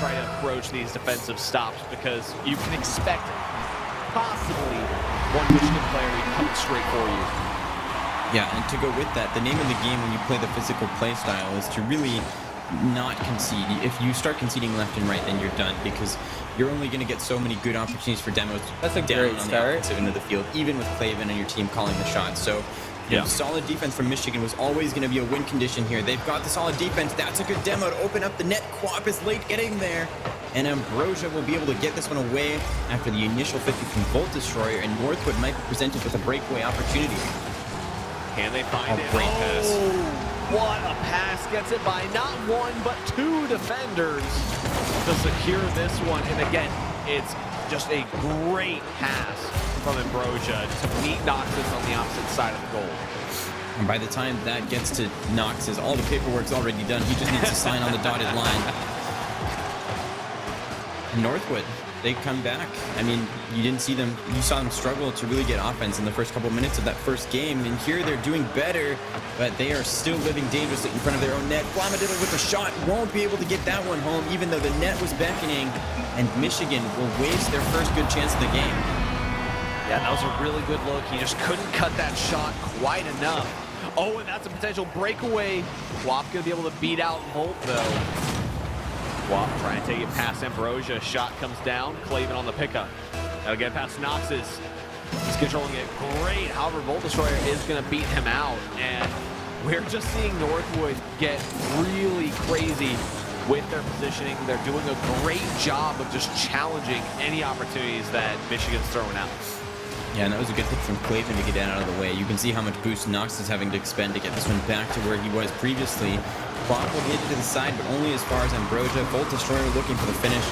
try to approach these defensive stops because you can expect possibly one Michigan player to come straight for you. Yeah, and to go with that, the name of the game when you play the physical play style is to really not concede. If you start conceding left and right, then you're done because you're only going to get so many good opportunities for demos. That's a down great on start. the offensive end of the field, even with Clavin and your team calling the shots. So, you know, solid defense from Michigan was always going to be a win condition here. They've got the solid defense. That's a good demo to open up the net. Quap is late getting there. And Ambrosia will be able to get this one away after the initial 50 from Volt Destroyer, and Northwood might be presented with a breakaway opportunity. Can they find it? Great pass. What a pass. Gets it by not one, but two defenders to secure this one. And again, it's just a great pass from Ambrosia to meet Noxus on the opposite side of the goal. And by the time that gets to Noxus, all the paperwork's already done. He just needs to sign on the dotted line. Northwood, they come back. I mean, you saw them struggle to really get offense in the first couple of minutes of that first game, and here they're doing better, but they are still living dangerously in front of their own net. Flamadillo with a shot, won't be able to get that one home, even though the net was beckoning, and Michigan will waste their first good chance of the game. Yeah, that was a really good look. He just couldn't cut that shot quite enough. Oh, and that's a potential breakaway. Quap gonna be able to beat out Volt, though. Quap trying to take it past Ambrosia. Shot comes down. Clavin on the pickup. That'll get past Noxus. He's controlling it great. However, Volt Destroyer is going to beat him out. And we're just seeing Northwood get really crazy with their positioning. They're doing a great job of just challenging any opportunities that Michigan's throwing out. Yeah, and that was a good hit from Clavin to get that out of the way. You can see how much boost Nox is having to expend to get this one back to where he was previously. Quap will hit it to the side, but only as far as Ambrosia. Volt Destroyer looking for the finish.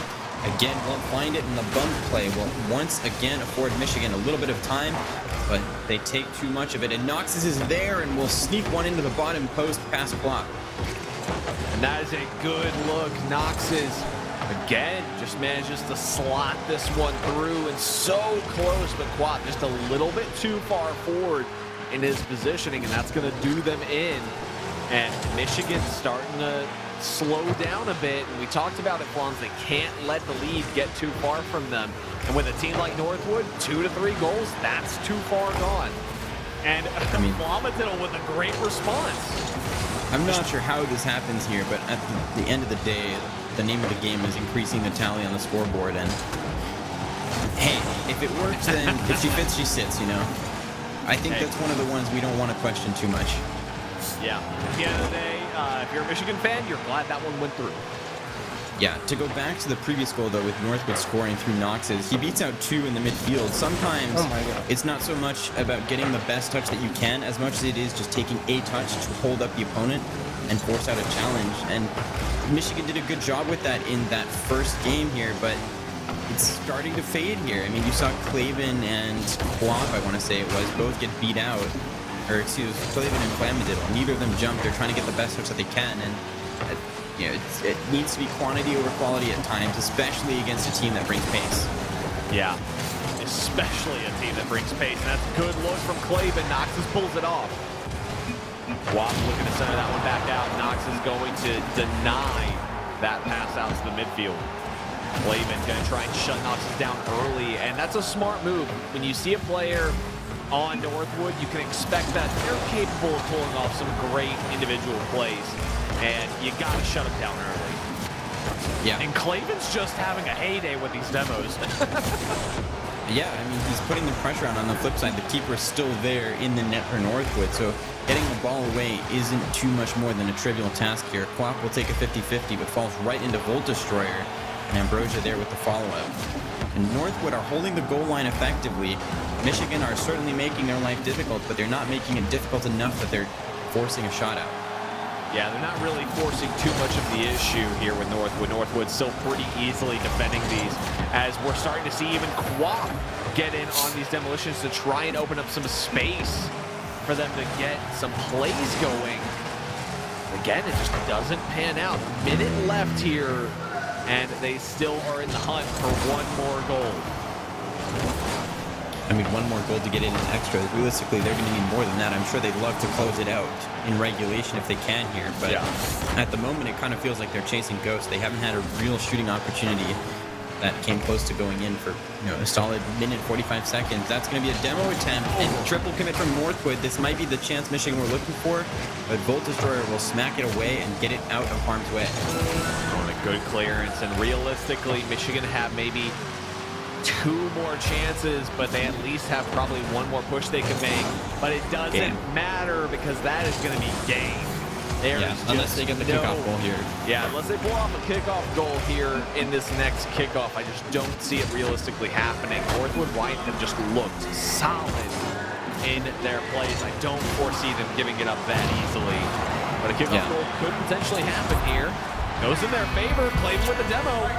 Again, won't find it, and the bump play will once again afford Michigan a little bit of time, but they take too much of it. And Noxus is there and will sneak one into the bottom post past Quap. And that is a good look. Noxus, again, just manages to slot this one through, and so close, but Quap just a little bit too far forward in his positioning, and that's going to do them in. And Michigan's starting to slow down a bit, and we talked about it, Flons. They can't let the lead get too far from them. And with a team like Northwood, 2 to 3 goals, that's too far gone. And Flamadillo with a great response. I'm not sure how this happens here, but at the end of the day, the name of the game is increasing the tally on the scoreboard. And hey, if it works, then if she fits, she sits, you know? I think that's one of the ones we don't want to question too much. Yeah, at the end of the day, if you're a Michigan fan, you're glad that one went through. Yeah, to go back to the previous goal, though, with Northwood scoring through Noxus, he beats out 2 in the midfield. Sometimes it's not so much about getting the best touch that you can, as much as it is just taking a touch to hold up the opponent and force out a challenge. And Michigan did a good job with that in that first game here, but it's starting to fade here. I mean, you saw Clavin and Quap, I want to say it was, both get beat out. Or excuse, Clavin and Flamadillo. Neither of them jump. They're trying to get the best touch that they can, and you know, it needs to be quantity over quality at times, especially against a team that brings pace. Yeah, especially a team that brings pace. And that's a good look from Clavin. Noxus pulls it off. Quap looking to center that one back out. Nox is going to deny that pass out to the midfield. Clavin going to try and shut Noxus down early, and that's a smart move. When you see a player on Northwood, you can expect that they're capable of pulling off some great individual plays, and you got to shut them down early. Yeah. And Clavin's just having a heyday with these demos. Yeah, I mean, he's putting the pressure on the flip side. The keeper's still there in the net for Northwood, so getting the ball away isn't too much more than a trivial task here. Quap will take a 50-50, but falls right into Volt Destroyer, and Ambrosia there with the follow-up. And Northwood are holding the goal line effectively. Michigan are certainly making their life difficult, but they're not making it difficult enough that they're forcing a shot out. Yeah, they're not really forcing too much of the issue here with Northwood. Northwood's still pretty easily defending these, as we're starting to see even Quap get in on these demolitions to try and open up some space for them to get some plays going. Again, it just doesn't pan out. A minute left here, and they still are in the hunt for one more goal. I mean, one more goal to get in an extra. Realistically, they're going to need more than that. I'm sure they'd love to close it out in regulation if they can here. But at the moment, it kind of feels like they're chasing ghosts. They haven't had a real shooting opportunity that came close to going in for a solid minute 45 seconds. That's going to be a demo attempt and triple commit from Northwood. This might be the chance Michigan we're looking for, but Volt Destroyer will smack it away and get it out of harm's way. Oh, a good clearance, and realistically, Michigan have maybe 2 more chances, but they at least have probably 1 more push they can make. But it doesn't matter because that is going to be game. Unless they get the kickoff goal here. Yeah, unless they pull off a kickoff goal here in this next kickoff, I just don't see it realistically happening. Northwood White have just looked solid in their plays. I don't foresee them giving it up that easily. But a kickoff goal could potentially happen here. Goes in their favor, Clayton with the demo.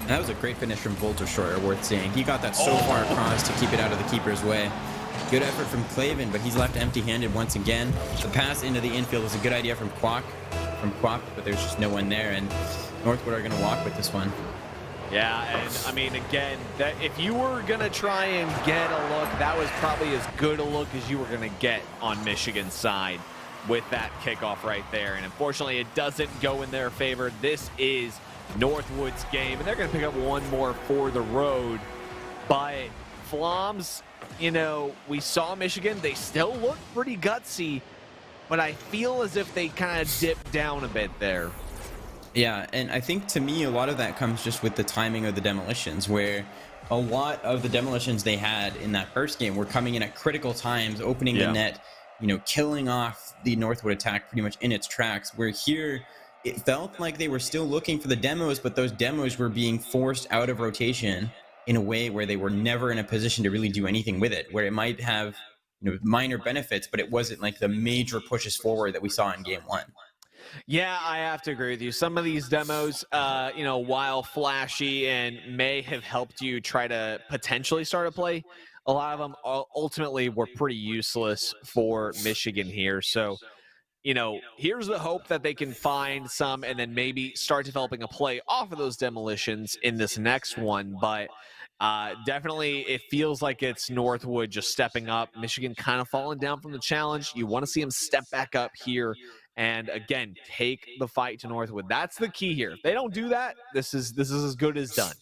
And that was a great finish from Volt Destroyer, worth saying. He got that so far across to keep it out of the keeper's way. Good effort from Clavin, but he's left empty-handed once again. The pass into the infield was a good idea from Kwok, but there's just no one there, and Northwood are going to walk with this one. Yeah, and I mean, again, that if you were going to try and get a look, that was probably as good a look as you were going to get on Michigan's side with that kickoff right there. And unfortunately, it doesn't go in their favor. This is Northwood's game, and they're going to pick up 1 more for the road. But Flom's, we saw Michigan. They still look pretty gutsy, but I feel as if they kind of dipped down a bit there. Yeah, and I think to me, a lot of that comes just with the timing of the demolitions, where a lot of the demolitions they had in that first game were coming in at critical times, opening the net, killing off the Northwood attack pretty much in its tracks, where here it felt like they were still looking for the demos, but those demos were being forced out of rotation in a way where they were never in a position to really do anything with it, where it might have minor benefits, but it wasn't like the major pushes forward that we saw in game 1. Yeah, I have to agree with you. Some of these demos, while flashy and may have helped you try to potentially start a play, a lot of them ultimately were pretty useless for Michigan here. So, here's the hope that they can find some and then maybe start developing a play off of those demolitions in this next one. But definitely it feels like it's Northwood just stepping up. Michigan kind of falling down from the challenge. You want to see them step back up here and, again, take the fight to Northwood. That's the key here. If they don't do that, this is as good as done.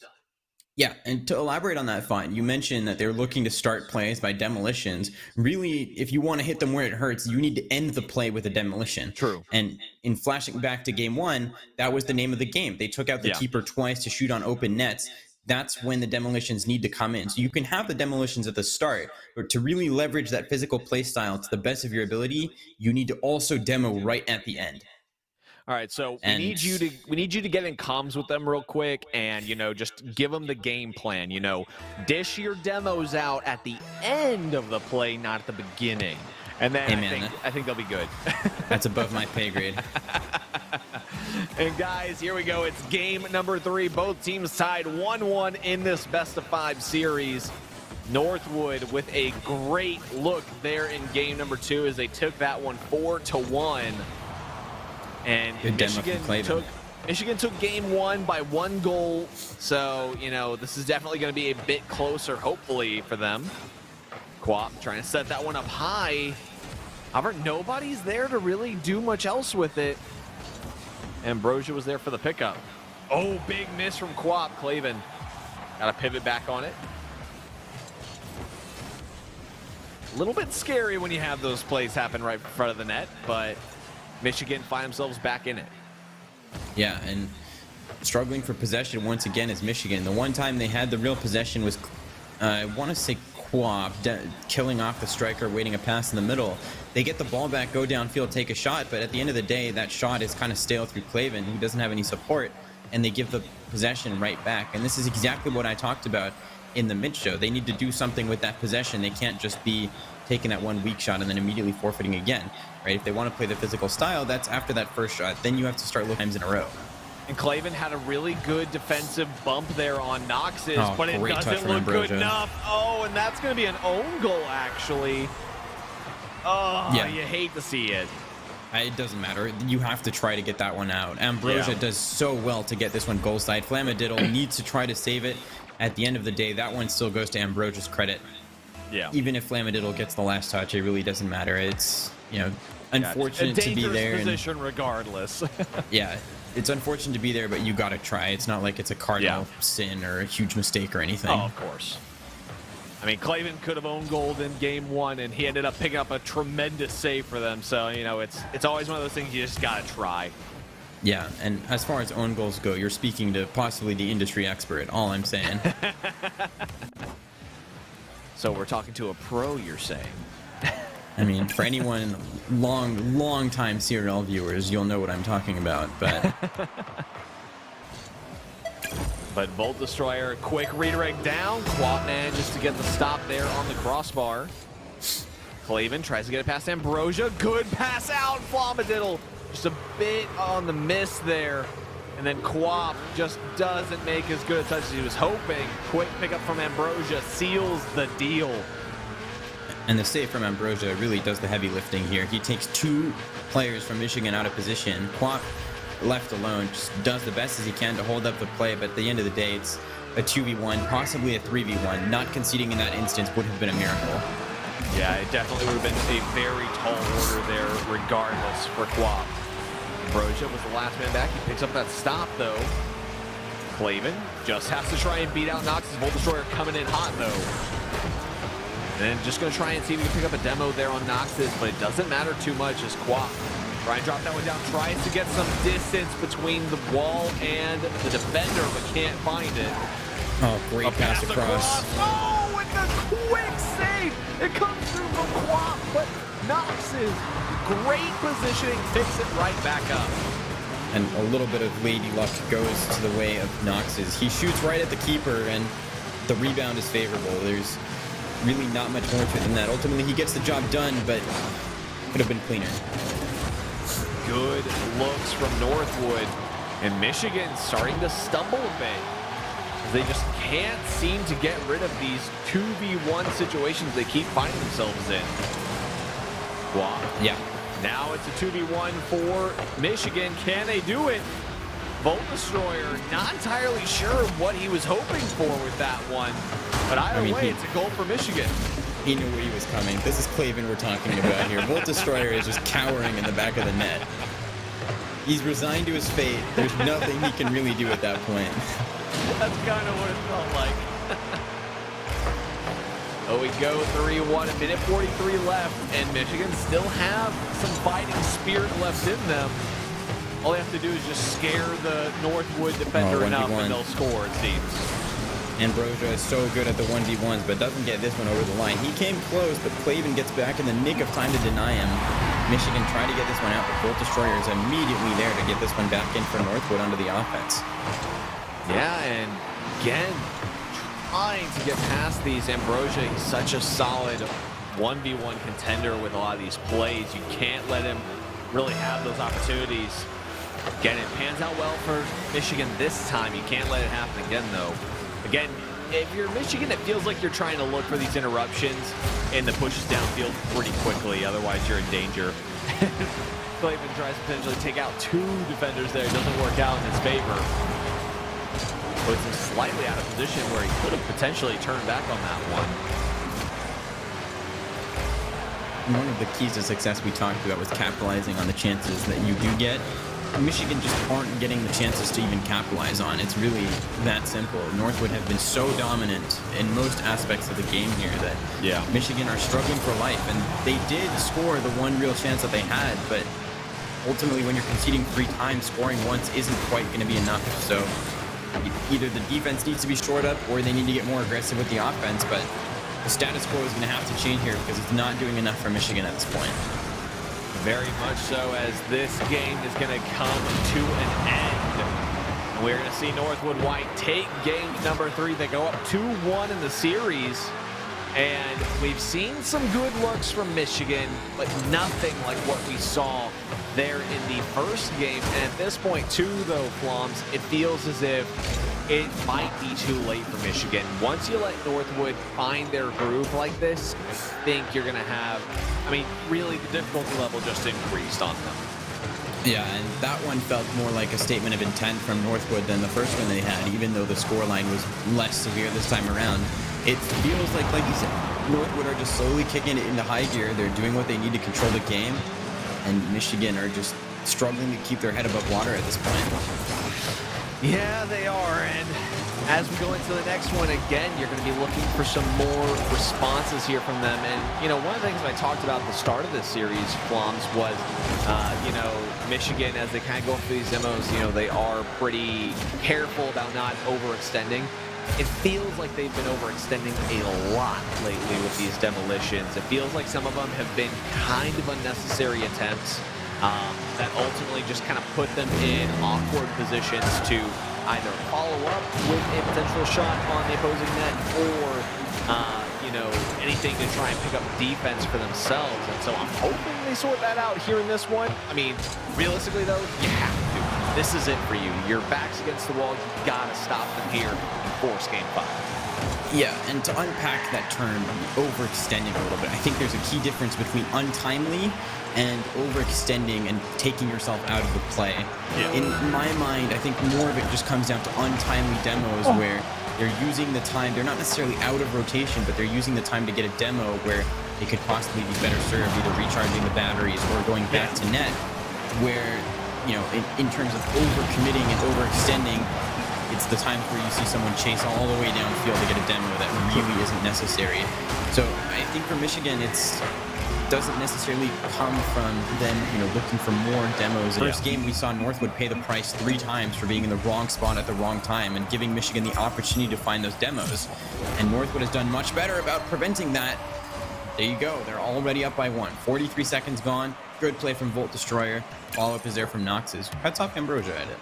Yeah, and to elaborate on that, Fine, you mentioned that they're looking to start plays by demolitions. Really, if you want to hit them where it hurts, you need to end the play with a demolition. True. And in flashing back to game 1, that was the name of the game. They took out the keeper twice to shoot on open nets. That's when the demolitions need to come in. So you can have the demolitions at the start, but to really leverage that physical play style to the best of your ability, you need to also demo right at the end. All right, so we need you to get in comms with them real quick and, just give them the game plan. Dish your demos out at the end of the play, not at the beginning. And then I think they'll be good. That's above my pay grade. And guys, here we go. It's game number 3. Both teams tied 1-1 in this best-of-5 series. Northwood with a great look there in game number 2 as they took that one 4-1. And Michigan took game 1 by 1 goal. So, this is definitely going to be a bit closer, hopefully, for them. Quap trying to set that one up high. However, nobody's there to really do much else with it. Ambrosia was there for the pickup. Oh, big miss from Quap. Clavin got to pivot back on it. A little bit scary when you have those plays happen right in front of the net, but Michigan find themselves back in it. Yeah, and struggling for possession once again is Michigan. The one time they had the real possession was, I want to say, Quap killing off the striker, waiting a pass in the middle. They get the ball back, go downfield, take a shot, but at the end of the day, that shot is kind of stale through Clavin, who doesn't have any support, and they give the possession right back. And this is exactly what I talked about in the mid-show. They need to do something with that possession. They can't just be taking that one weak shot and then immediately forfeiting again, right? If they want to play the physical style, that's after that first shot. Then you have to start looking times in a row. And Clavin had a really good defensive bump there on Knox's, but it doesn't look good enough. Oh, and that's going to be an own goal, actually. Oh, yeah. You hate to see it. It doesn't matter. You have to try to get that one out. Ambrosia does so well to get this one goal side. Flamadiddle needs to try to save it. At the end of the day, that one still goes to Ambrosia's credit. Yeah. Even if Flamadiddle gets the last touch, it really doesn't matter. It's, you know, unfortunate to be there. Position regardless. Yeah, it's unfortunate to be there, but you got to try. It's not like it's a cardinal sin or a huge mistake or anything. Oh, of course. I mean, Clavin could have owned gold in game 1, and he ended up picking up a tremendous save for them. So, you know, it's always one of those things you just got to try. Yeah, and as far as own goals go, you're speaking to possibly the industry expert, all I'm saying. So we're talking to a pro, you're saying? I mean, for anyone long time serial viewers, you'll know what I'm talking about, but... But Volt Destroyer, quick redirect down. Quap manages to get the stop there on the crossbar. Clavin tries to get it past Ambrosia. Good pass out. Flamadiddle just a bit on the miss there. And then Quap just doesn't make as good a touch as he was hoping. Quick pickup from Ambrosia seals the deal. And the save from Ambrosia really does the heavy lifting here. He takes 2 players from Michigan out of position. Quap, left alone, just does the best as he can to hold up the play, but at the end of the day, it's a 2v1, possibly a 3v1. Not conceding in that instance would have been a miracle. Yeah, it definitely would have been a very tall order there, regardless, for Quap. Ambrosia was the last man back. He picks up that stop, though. Clavin just has to try and beat out Nox's Volt Destroyer coming in hot, though. And then just going to try and see if we can pick up a demo there on Nox's, but it doesn't matter too much as Quap try and drop that one down, tries to get some distance between the wall and the defender, but can't find it. Oh, great pass across. Oh, and the quick save! It comes through from Quap, but Nox's great positioning picks it right back up. And a little bit of lady luck goes to the way of Nox's. He shoots right at the keeper, and the rebound is favorable. There's really not much more to it than that. Ultimately, he gets the job done, but could have been cleaner. Good looks from Northwood, and Michigan starting to stumble a bit. They just can't seem to get rid of these 2v1 situations they keep finding themselves in. Wow. Yeah. Now it's a 2v1 for Michigan. Can they do it? Volt Destroyer, not entirely sure what he was hoping for with that one. But either way, it's a goal for Michigan. He knew where he was coming. This is Clavin we're talking about here. Volt Destroyer is just cowering in the back of the net. He's resigned to his fate. There's nothing he can really do at that point. That's kind of what it felt like. Oh, we go 3-1, a minute 43 left, and Michigan still have some fighting spirit left in them. All they have to do is just scare the Northwood defender enough, and they'll score, it seems. Ambrosia is so good at the 1v1s, but doesn't get this one over the line. He came close, but Clavin gets back in the nick of time to deny him. Michigan tried to get this one out, but Volt Destroyer is immediately there to get this one back in for Northwood onto the offense. Yeah, and again, trying to get past these. Ambrosia, he's such a solid 1v1 contender with a lot of these plays. You can't let him really have those opportunities. Again, it pans out well for Michigan this time. You can't let it happen again, though. Again, if you're Michigan, it feels like you're trying to look for these interruptions and the pushes downfield pretty quickly. Otherwise, you're in danger. Clavin tries to potentially take out 2 defenders there. It doesn't work out in his favor. Puts him slightly out of position where he could have potentially turned back on that one. One of the keys to success we talked about was capitalizing on the chances that you do get. Michigan just aren't getting the chances to even capitalize on. It's really that simple. Northwood have been so dominant in most aspects of the game here that Michigan are struggling for life. And they did score the one real chance that they had, but ultimately when you're conceding 3 times, scoring once isn't quite going to be enough. So either the defense needs to be shored up or they need to get more aggressive with the offense. But the status quo is going to have to change here because it's not doing enough for Michigan at this point. Very much so, as this game is going to come to an end. And we're going to see Northwood White take game number 3. They go up 2-1 in the series. And we've seen some good looks from Michigan, but nothing like what we saw there in the first game. And at this point, too, though, Flams, it feels as if it might be too late for Michigan. Once you let Northwood find their groove like this, I think you're going to have, I mean, really the difficulty level just increased on them. Yeah, and that one felt more like a statement of intent from Northwood than the first one they had, even though the scoreline was less severe this time around. It feels like you said, Northwood are just slowly kicking it into high gear. They're doing what they need to control the game, and Michigan are just struggling to keep their head above water at this point. Yeah, they are, and as we go into the next one, again, you're going to be looking for some more responses here from them. And, you know, one of the things I talked about at the start of this series, Flums, was, you know, Michigan, as they kind of go through these demos, you know, they are pretty careful about not overextending. It feels like they've been overextending a lot lately with these demolitions. It feels like some of them have been kind of unnecessary attempts that ultimately just kind of put them in awkward positions to either follow up with a potential shot on the opposing net or, you know, anything to try and pick up defense for themselves. And so I'm hoping they sort that out here in this one. I mean, realistically, though, you have to. This is it for you. Your back's against the wall. You got to stop them here and force Game 5. Yeah, and to unpack that term, overextending a little bit, I think there's a key difference between untimely and overextending and taking yourself out of the play. Yeah. In my mind, I think more of it just comes down to untimely demos where they're using the time, they're not necessarily out of rotation, but they're using the time to get a demo where they could possibly be better served, either recharging the batteries or going back to net, where, you know, in terms of overcommitting and overextending, it's the times where you see someone chase all the way downfield to get a demo that really isn't necessary. So I think for Michigan, it's doesn't necessarily come from them, you know, looking for more demos. First game, we saw Northwood pay the price 3 times for being in the wrong spot at the wrong time and giving Michigan the opportunity to find those demos. And Northwood has done much better about preventing that. There you go. They're already up by 1. 43 seconds gone. Good play from Volt Destroyer. Follow-up is there from Nox's. Hats off Ambrosia at it.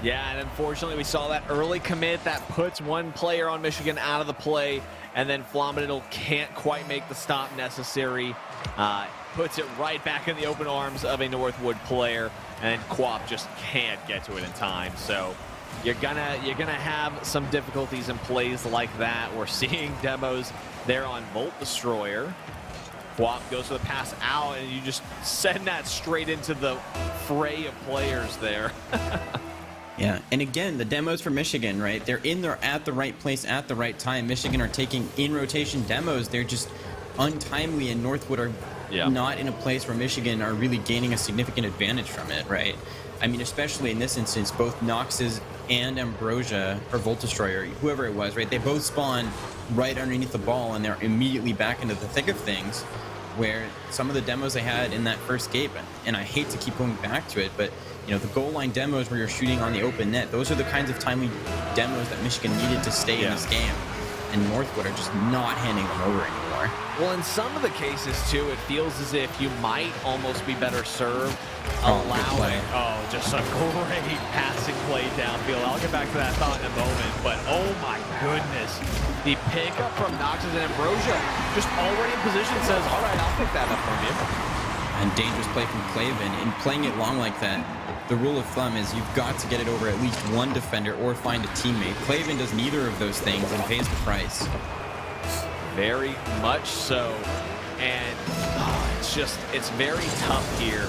Yeah, and unfortunately, we saw that early commit that puts one player on Michigan out of the play, and then Flamenidal can't quite make the stop necessary. Puts it right back in the open arms of a Northwood player, and then Quap just can't get to it in time. So you're gonna have some difficulties in plays like that. We're seeing demos there on Volt Destroyer. Quap goes for the pass out, and you just send that straight into the fray of players there. Yeah, and again, the demos for Michigan, right? They're in there at the right place at the right time. Michigan are taking in-rotation demos. They're just untimely, and Northwood are not in a place where Michigan are really gaining a significant advantage from it, right? I mean, especially in this instance, both Nox's and Ambrosia, or Volt Destroyer, whoever it was, right? They both spawn right underneath the ball, and they're immediately back into the thick of things, where some of the demos they had in that first game, and I hate to keep going back to it, but you know, the goal line demos where you're shooting on the open net, those are the kinds of timely demos that Michigan needed to stay in this game. And Northwood are just not handing them over anymore. Well, in some of the cases, too, it feels as if you might almost be better served allowing... Oh, just a great passing play downfield. I'll get back to that thought in a moment. But, oh, my goodness. The pickup from Nox's and Ambrosia just already in position says, all right, I'll pick that up from you. And dangerous play from Clavin. In playing it long like that, the rule of thumb is you've got to get it over at least one defender or find a teammate. Clavin does neither of those things and pays the price. Very much so. And it's very tough here.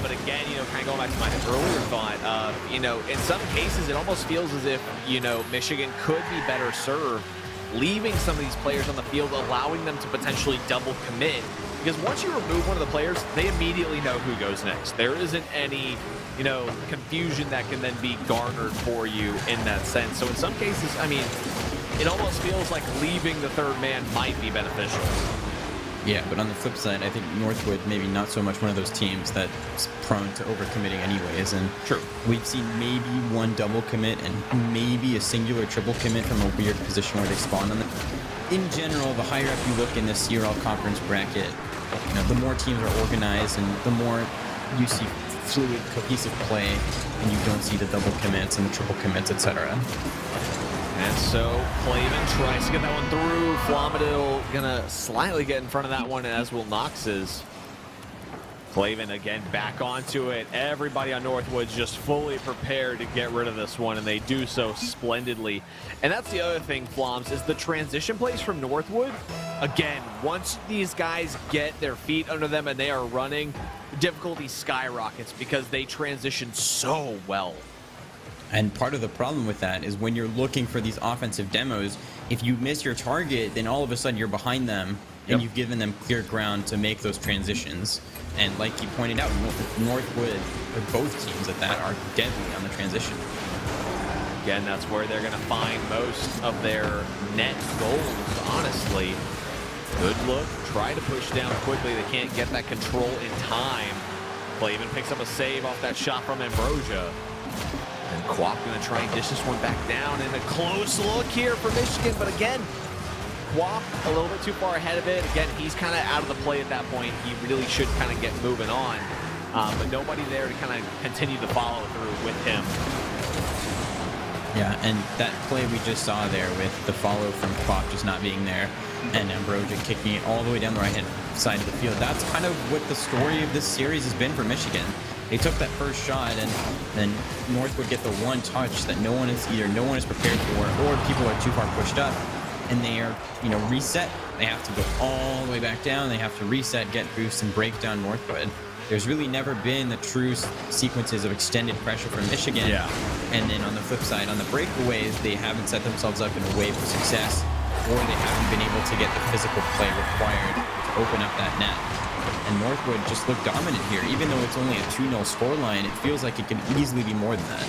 But again, you know, kind of going back to my earlier thought, you know, in some cases, it almost feels as if, you know, Michigan could be better served leaving some of these players on the field, allowing them to potentially double commit. Because once you remove one of the players, they immediately know who goes next. There isn't any, you know, confusion that can then be garnered for you in that sense. So in some cases, I mean, it almost feels like leaving the third man might be beneficial. Yeah, but on the flip side, I think Northwood maybe not so much one of those teams that's prone to overcommitting anyways. And true, we've seen maybe one double commit and maybe a singular triple commit from a weird position where they spawn on them. In general, the higher up you look in this CRL conference bracket, you know, the more teams are organized and the more you see fluid, cohesive play, and you don't see the double commits and the triple commits, etc. And so Clavin tries to get that one through. Flamenidal gonna slightly get in front of that one, as will Nox's. Flavin again back onto it. Everybody on Northwood's just fully prepared to get rid of this one, and they do so splendidly. And that's the other thing, Floms, is the transition plays from Northwood. Again, once these guys get their feet under them and they are running, difficulty skyrockets because they transition so well. And part of the problem with that is when you're looking for these offensive demos, if you miss your target, then all of a sudden you're behind them and you've given them clear ground to make those transitions. And like you pointed out, Northwood, or both teams at that, are deadly on the transition. Again, that's where they're going to find most of their net goals, honestly. Good look, try to push down quickly. They can't get that control in time. Flavin picks up a save off that shot from Ambrosia. And Quap going to try and dish this one back down. And a close look here for Michigan, but again, Quap a little bit too far ahead of it. Again, he's kind of out of the play at that point. He really should kind of get moving on. But nobody there to kind of continue to follow through with him. Yeah, and that play we just saw there with the follow from Quap just not being there and Ambrosia kicking it all the way down the right-hand side of the field. That's kind of what the story of this series has been for Michigan. They took that first shot, and then Northwood get the one touch that no one is prepared for, or people are too far pushed up, and they are, reset. They have to go all the way back down. They have to reset, get boost, and break down Northwood. There's really never been the true sequences of extended pressure from Michigan. Yeah. And then on the flip side, on the breakaways, they haven't set themselves up in a way for success, or they haven't been able to get the physical play required to open up that net. And Northwood just looked dominant here. Even though it's only a 2-0 scoreline, it feels like it can easily be more than that.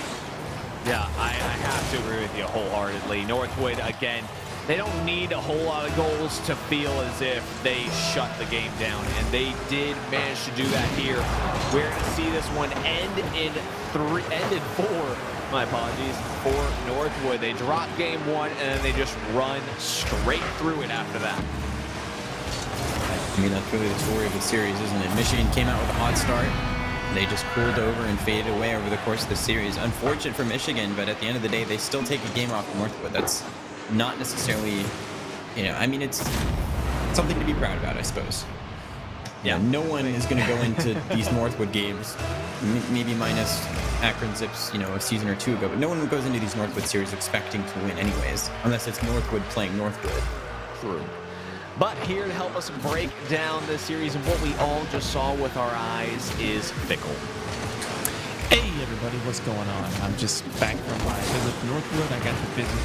Yeah, I have to agree with you wholeheartedly. Northwood, again, they don't need a whole lot of goals to feel as if they shut the game down, and they did manage to do that here. We're going to see this one end in 4, my apologies, for Northwood. They drop game 1, and then they just run straight through it after that. I mean, that's really the story of the series, isn't it? Michigan came out with a hot start. They just cooled over and faded away over the course of the series. Unfortunate for Michigan, but at the end of the day, they still take a game off Northwood. That's not necessarily, it's something to be proud about, I suppose. Yeah, no one is going to go into these Northwood games, maybe minus Akron Zips, a season or two ago, but no one goes into these Northwood series expecting to win anyways, unless it's Northwood playing Northwood. True. But here to help us break down this series and what we all just saw with our eyes is Fickle. Hey everybody, what's going on? I'm just back from my visit to Northwood. I got to visit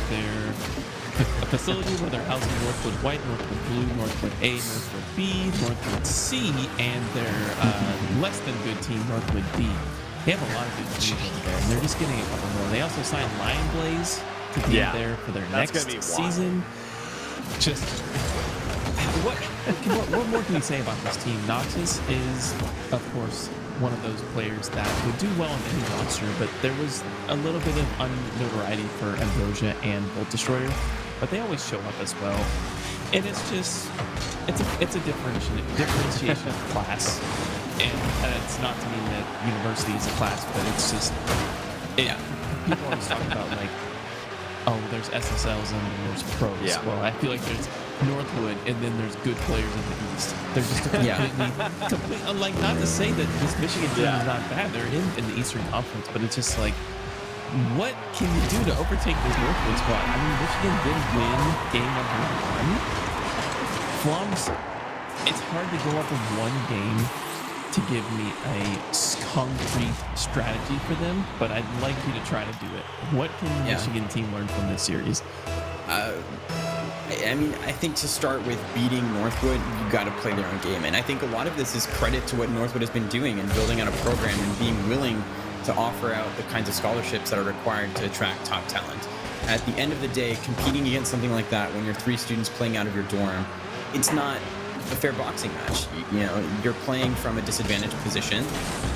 a facility where they're housing Northwood White, Northwood Blue, Northwood A, Northwood B, Northwood C, and their less than good team, Northwood D. They have a lot of good teams over there, and they're just getting a couple more. They also signed Lion Blaze to be there for their next season. Just what more can we say about this team? Noxus is, of course, one of those players that would do well in any roster, but there was a little bit of notoriety for Ambrosia and Volt Destroyer, but they always show up as well. And it's just, it's a differentiation of class, and it's not to mean that university is a class, but it's just, people always talk about like, oh, there's SSLs and then there's pros. Yeah. Well, I feel like there's Northwood and then there's good players in the East. They're just completely like, not to say that this Michigan team is not bad. They're in the Eastern Conference, but it's just like, what can you do to overtake this Northwood squad? I mean, Michigan did win game number 1. Flums, it's hard to go up in one game to give me a concrete strategy for them, but I'd like you to try to do it. What can the Michigan team learn from this series? I think to start with beating Northwood, you got to play their own game. And I think a lot of this is credit to what Northwood has been doing and building out a program and being willing to offer out the kinds of scholarships that are required to attract top talent. At the end of the day, competing against something like that when you're 3 students playing out of your dorm, it's not a fair boxing match. You're playing from a disadvantaged position,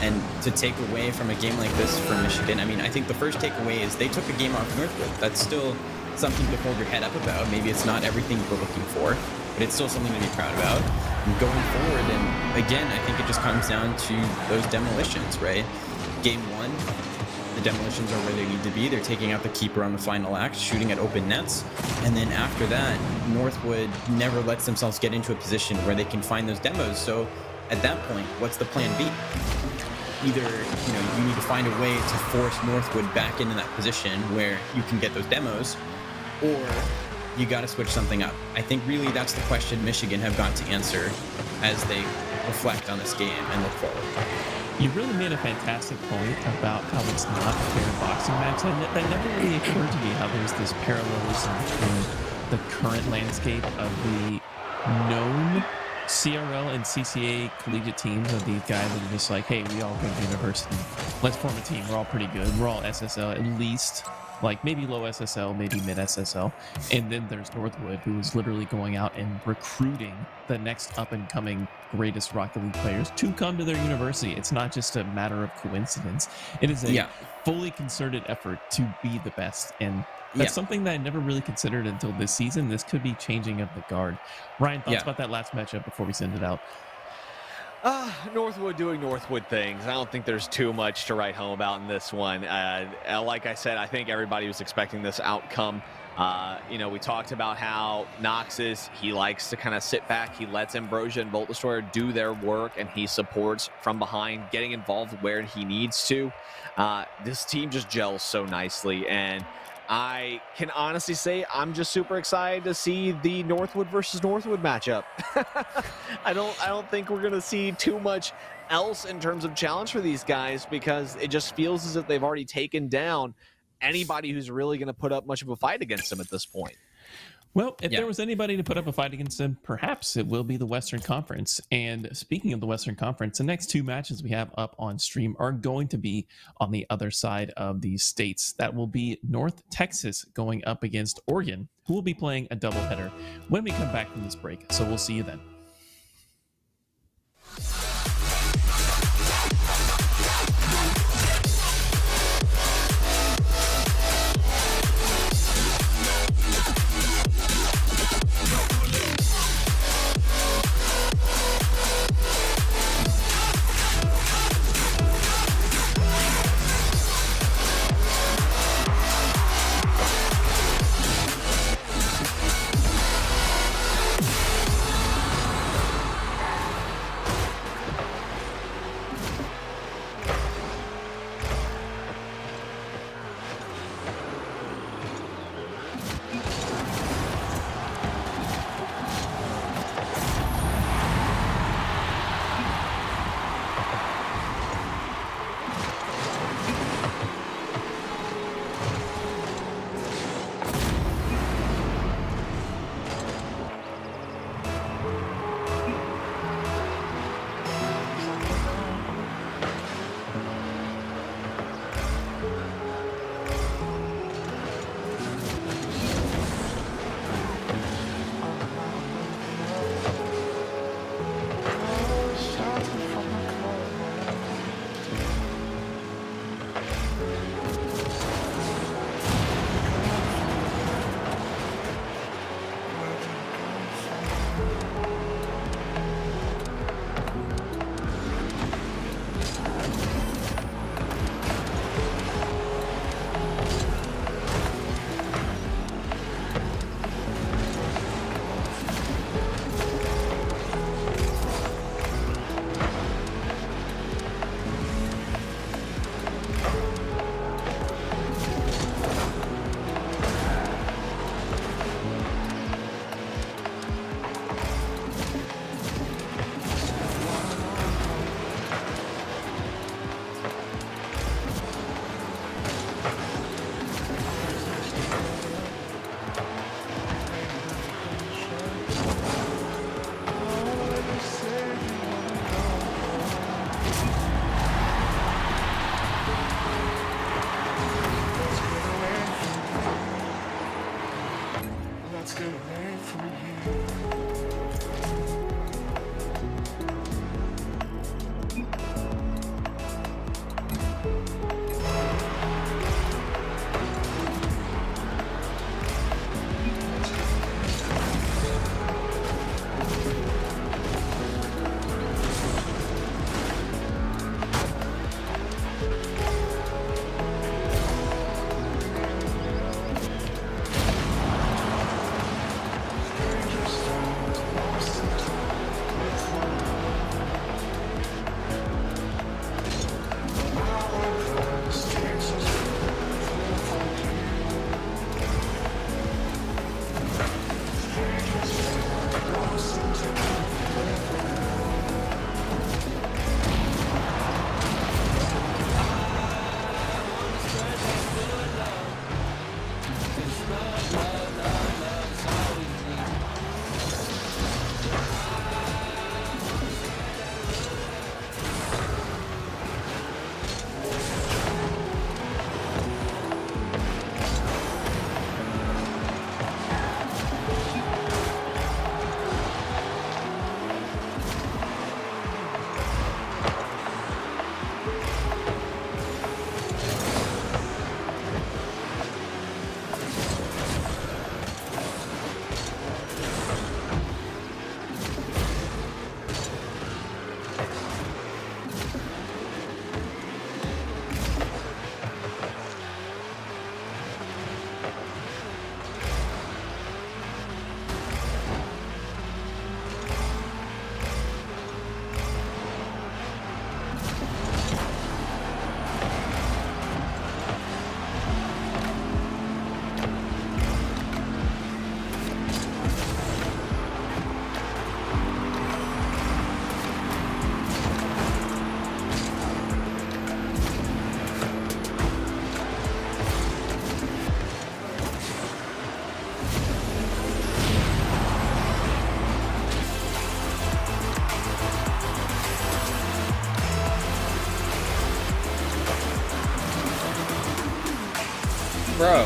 and to take away from a game like this for Michigan, I think the first takeaway is they took a game off Northwood. That's still something to hold your head up about. Maybe it's not everything you were looking for, but it's still something to be proud about. And going forward, and again, I think it just comes down to those demolitions, right? Game 1, the demolitions are where they need to be. They're taking out the keeper on the final act, shooting at open nets. And then after that, Northwood never lets themselves get into a position where they can find those demos. So at that point, what's the plan B? Either, you need to find a way to force Northwood back into that position where you can get those demos, or you got to switch something up. I think really that's the question Michigan have got to answer as they reflect on this game and look forward. You really made a fantastic point about how it's not a fair boxing match. That never really occurred to me how there's this parallelism between the current landscape of the known CRL and CCA collegiate teams of these guys that are just like, hey, we all go to university. Let's form a team. We're all pretty good. We're all SSL, at least. Like maybe low SSL, maybe mid SSL. And then there's Northwood, who is literally going out and recruiting the next up and coming greatest Rocket League players to come to their university. It's not just a matter of coincidence. It is a fully concerted effort to be the best. And that's something that I never really considered until this season. This could be changing of the guard. Ryan, thoughts about that last matchup before we send it out? Northwood doing Northwood things. I don't think there's too much to write home about in this one. Like I said, I think everybody was expecting this outcome. We talked about how Noxus, he likes to kind of sit back. He lets Ambrosia and Volt Destroyer do their work, and he supports from behind, getting involved where he needs to. This team just gels so nicely, and I can honestly say I'm just super excited to see the Northwood versus Northwood matchup. I don't think we're going to see too much else in terms of challenge for these guys, because it just feels as if they've already taken down anybody who's really going to put up much of a fight against them at this point. Well, if there was anybody to put up a fight against them, perhaps it will be the Western Conference. And speaking of the Western Conference, the next two matches we have up on stream are going to be on the other side of these states. That will be North Texas going up against Oregon, who will be playing a doubleheader when we come back from this break. So we'll see you then. Bro.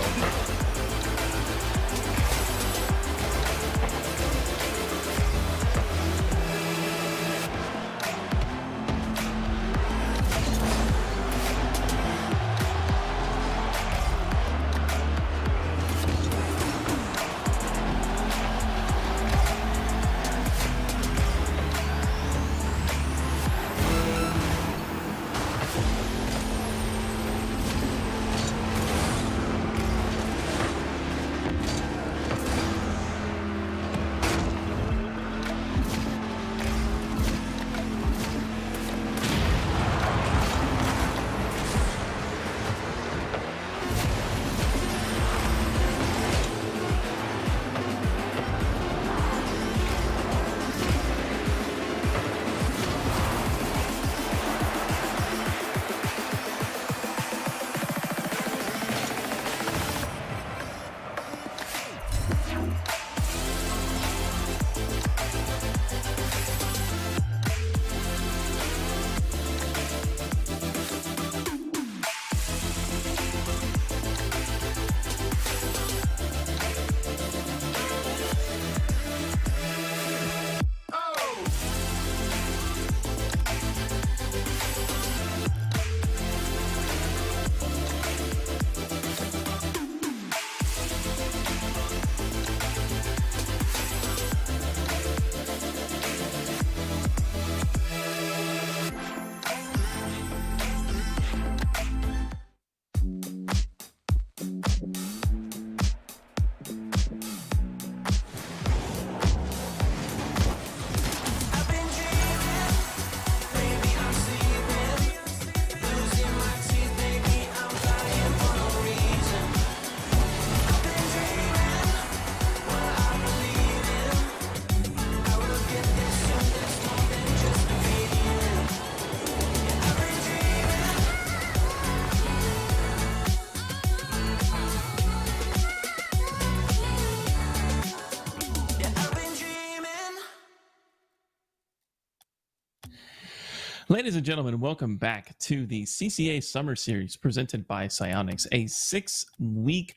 Ladies and gentlemen, welcome back to the CCA Summer Series presented by Psyonix, a 6-week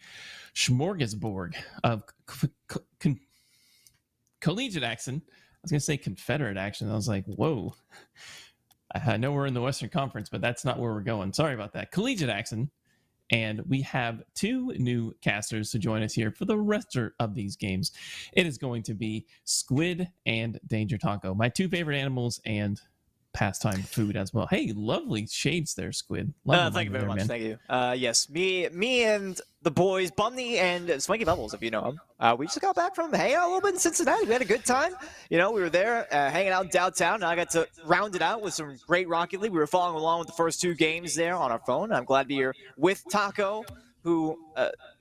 smorgasbord of collegiate action. I was going to say Confederate action. I was like, whoa. I know we're in the Western Conference, but that's not where we're going. Sorry about that. Collegiate action. And we have 2 new casters to join us here for the rest of these games. It is going to be Squid and Danger Taco, my 2 favorite animals and pastime food as well. Hey, lovely shades there, Squid. Thank you very much. Man. Thank you. Yes, me and the boys, Bumney and Swanky Bubbles, if you know him. We just got back from hanging out a little bit in Cincinnati. We had a good time. You know, we were there hanging out downtown, and I got to round it out with some great Rocket League. We were following along with the first 2 games there on our phone. I'm glad to be here with Taco, who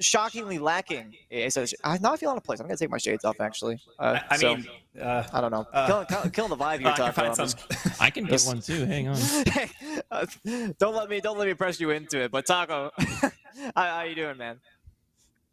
shockingly lacking. I'm not feeling out of place. I'm gonna take my shades off actually. I don't know. Killing the vibe here, Taco. I can get one too. Hang on. Don't let me press you into it. But Taco, how you doing, man?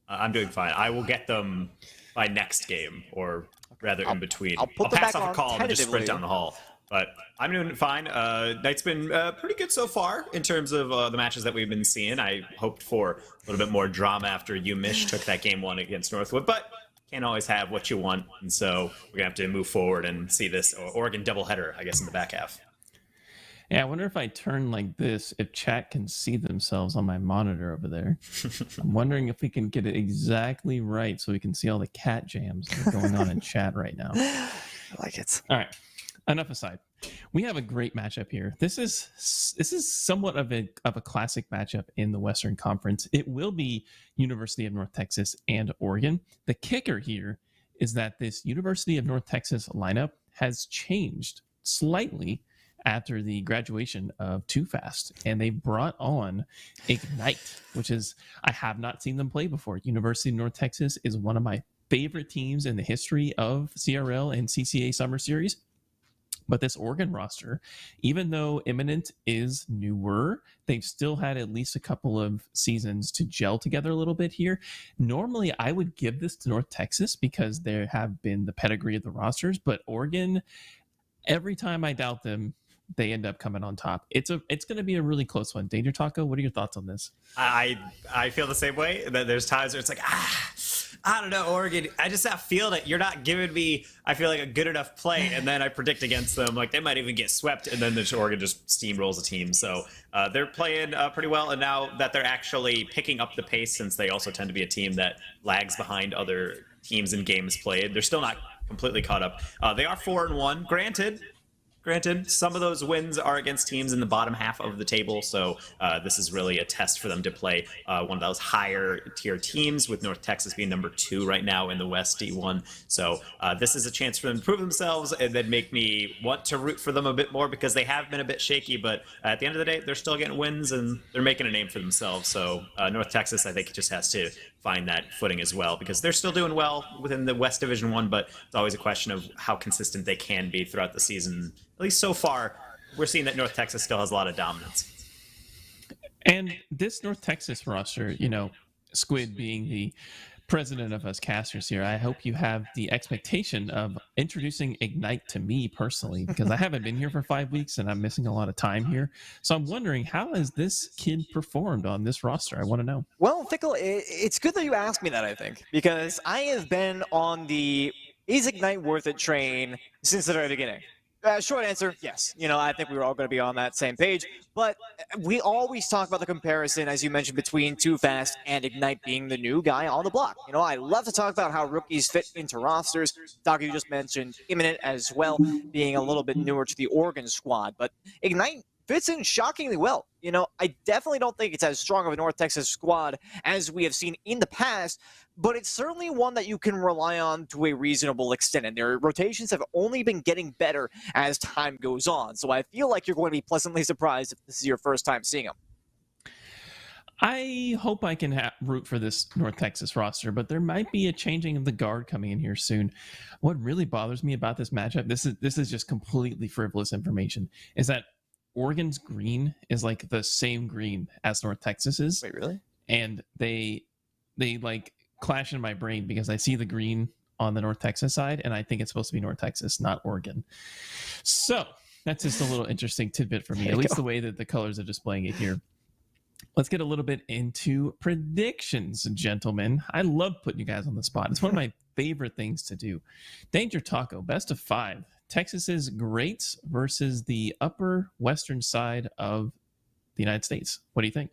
I'm doing fine. I will get them by next game, or rather in between. I'll pass off a call and just sprint down the hall. But I'm doing fine. Night's been pretty good so far in terms of the matches that we've been seeing. I hoped for a little bit more drama after UMich took that game 1 against Northwood, but can't always have what you want. And so we're going to have to move forward and see this Oregon doubleheader, I guess, in the back half. Yeah, I wonder if I turn like this, if chat can see themselves on my monitor over there. I'm wondering if we can get it exactly right so we can see all the cat jams that are going on in chat right now. I like it. All right. Enough aside, we have a great matchup here. This is somewhat of a classic matchup in the Western Conference. It will be University of North Texas and Oregon. The kicker here is that this University of North Texas lineup has changed slightly after the graduation of Too Fast, and they brought on Ignite, which is, I have not seen them play before. University of North Texas is one of my favorite teams in the history of CRL and CCA Summer Series. But this Oregon roster, even though Imminent is newer, they've still had at least a couple of seasons to gel together a little bit here. Normally, I would give this to North Texas because there have been the pedigree of the rosters, but Oregon, every time I doubt them, they end up coming on top. It's going to be a really close one. Danger Taco, what are your thoughts on this? I feel the same way. That there's times where it's like, I don't know, Oregon. I just have feeling it. You're not giving me, I feel like, a good enough play, and then I predict against them. Like, they might even get swept, and then Oregon just steamrolls a team. So they're playing pretty well, and now that they're actually picking up the pace, since they also tend to be a team that lags behind other teams in games played, they're still not completely caught up. They are 4-1. Granted, some of those wins are against teams in the bottom half of the table, so this is really a test for them to play one of those higher tier teams, with North Texas being number 2 right now in the West D1. So this is a chance for them to prove themselves and then make me want to root for them a bit more, because they have been a bit shaky, but at the end of the day, they're still getting wins and they're making a name for themselves. So North Texas, I think, just has to find that footing as well, because they're still doing well within the West Division 1, but it's always a question of how consistent they can be throughout the season. At least so far, we're seeing that North Texas still has a lot of dominance. And this North Texas roster, Squid being the president of us casters here, I hope you have the expectation of introducing Ignite to me personally, because I haven't been here for 5 weeks and I'm missing a lot of time here. So I'm wondering, how has this kid performed on this roster? I want to know. Well, Fickle, it's good that you asked me that, I think, because I have been on the is Ignite worth it train since the very beginning. Short answer, yes. I think we were all going to be on that same page. But we always talk about the comparison, as you mentioned, between Too Fast and Ignite being the new guy on the block. I love to talk about how rookies fit into rosters. Doc, you just mentioned Imminent as well, being a little bit newer to the Oregon squad. But Ignite fits in shockingly well. I definitely don't think it's as strong of a North Texas squad as we have seen in the past, but it's certainly one that you can rely on to a reasonable extent, and their rotations have only been getting better as time goes on. So I feel like you're going to be pleasantly surprised if this is your first time seeing them. I hope I can root for this North Texas roster, but there might be a changing of the guard coming in here soon. What really bothers me about this matchup, this is just completely frivolous information, is that Oregon's green is like the same green as North Texas is. Wait, really? And they like clash in my brain, because I see the green on the North Texas side and I think it's supposed to be North Texas, not Oregon. So that's just a little interesting tidbit for me, at least the way that the colors are displaying it here. Let's get a little bit into predictions, gentlemen. I love putting you guys on the spot. It's one of my favorite things to do. Danger Taco, best of 5. Texas's greats versus the upper western side of the United States. What do you think?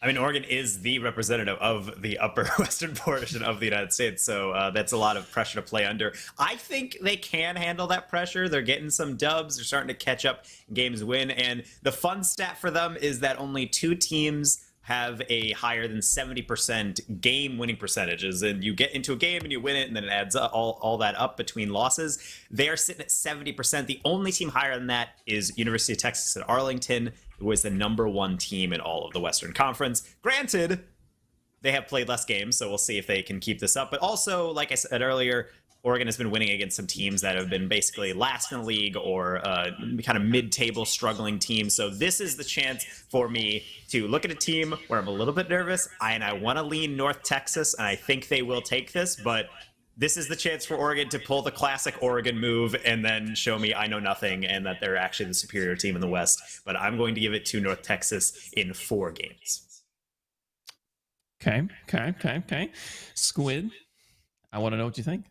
I mean, Oregon is the representative of the upper western portion of the United States, so that's a lot of pressure to play under. I think they can handle that pressure. They're getting some dubs. They're starting to catch up, games win, and the fun stat for them is that only 2 teams have a higher than 70% game winning percentages, and you get into a game and you win it, and then it adds up, all that up between losses. They are sitting at 70%. The only team higher than that is University of Texas at Arlington, who is the number 1 team in all of the Western Conference. Granted, they have played less games, so we'll see if they can keep this up. But also, like I said earlier, Oregon has been winning against some teams that have been basically last in the league or kind of mid-table struggling teams. So this is the chance for me to look at a team where I'm a little bit nervous, and I want to lean North Texas, and I think they will take this, but this is the chance for Oregon to pull the classic Oregon move and then show me I know nothing and that they're actually the superior team in the West. But I'm going to give it to North Texas in 4 games. Okay. Squid, I want to know what you think.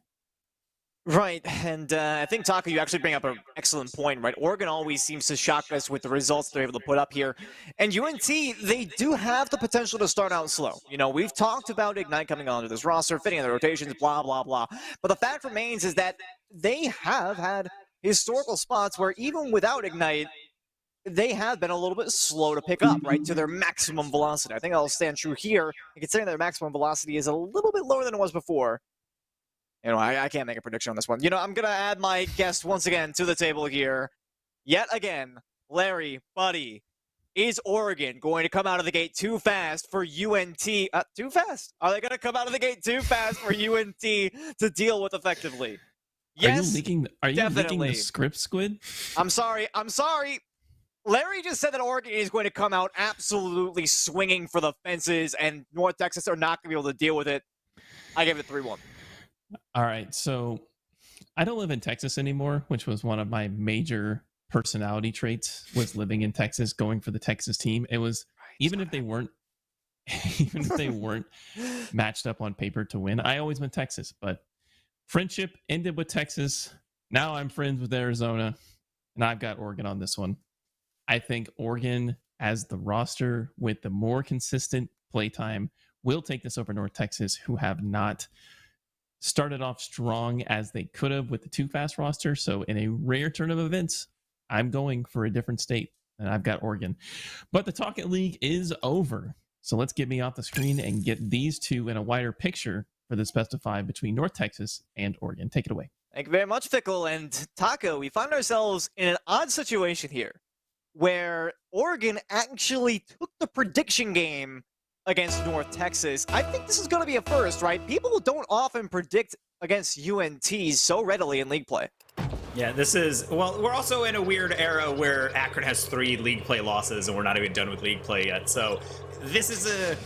Right, and I think, Taka, you actually bring up an excellent point, right? Oregon always seems to shock us with the results they're able to put up here. And UNT, they do have the potential to start out slow. We've talked about Ignite coming onto this roster, fitting in the rotations, blah, blah, blah. But the fact remains is that they have had historical spots where even without Ignite, they have been a little bit slow to pick up, right, to their maximum velocity. I think that'll stand true here, considering their maximum velocity is a little bit lower than it was before. I can't make a prediction on this one. I'm going to add my guest once again to the table here. Yet again, Larry, buddy, is Oregon going to come out of the gate too fast for UNT? Too fast? Are they going to come out of the gate too fast for UNT to deal with effectively? Yes, Are you leaking the script, Squid? I'm sorry. Larry just said that Oregon is going to come out absolutely swinging for the fences, and North Texas are not going to be able to deal with it. I give it 3-1. All right, so I don't live in Texas anymore, which was one of my major personality traits was living in Texas, going for the Texas team. It was even if they weren't matched up on paper to win, I always went Texas. But friendship ended with Texas. Now I'm friends with Arizona, and I've got Oregon on this one. I think Oregon, as the roster with the more consistent playtime, will take this over North Texas, who have not started off strong as they could have with the too fast roster. So in a rare turn of events, I'm going for a different state, and I've got Oregon. But the Talking League is over. So let's get me off the screen and get these two in a wider picture for this best of 5 between North Texas and Oregon. Take it away. Thank you very much, Fickle. And Taco, we find ourselves in an odd situation here where Oregon actually took the prediction game against North Texas. I think this is going to be a first, right? People don't often predict against UNT so readily in league play. Yeah, this is, well, we're also in a weird era where Akron has 3 league play losses and we're not even done with league play yet. So this is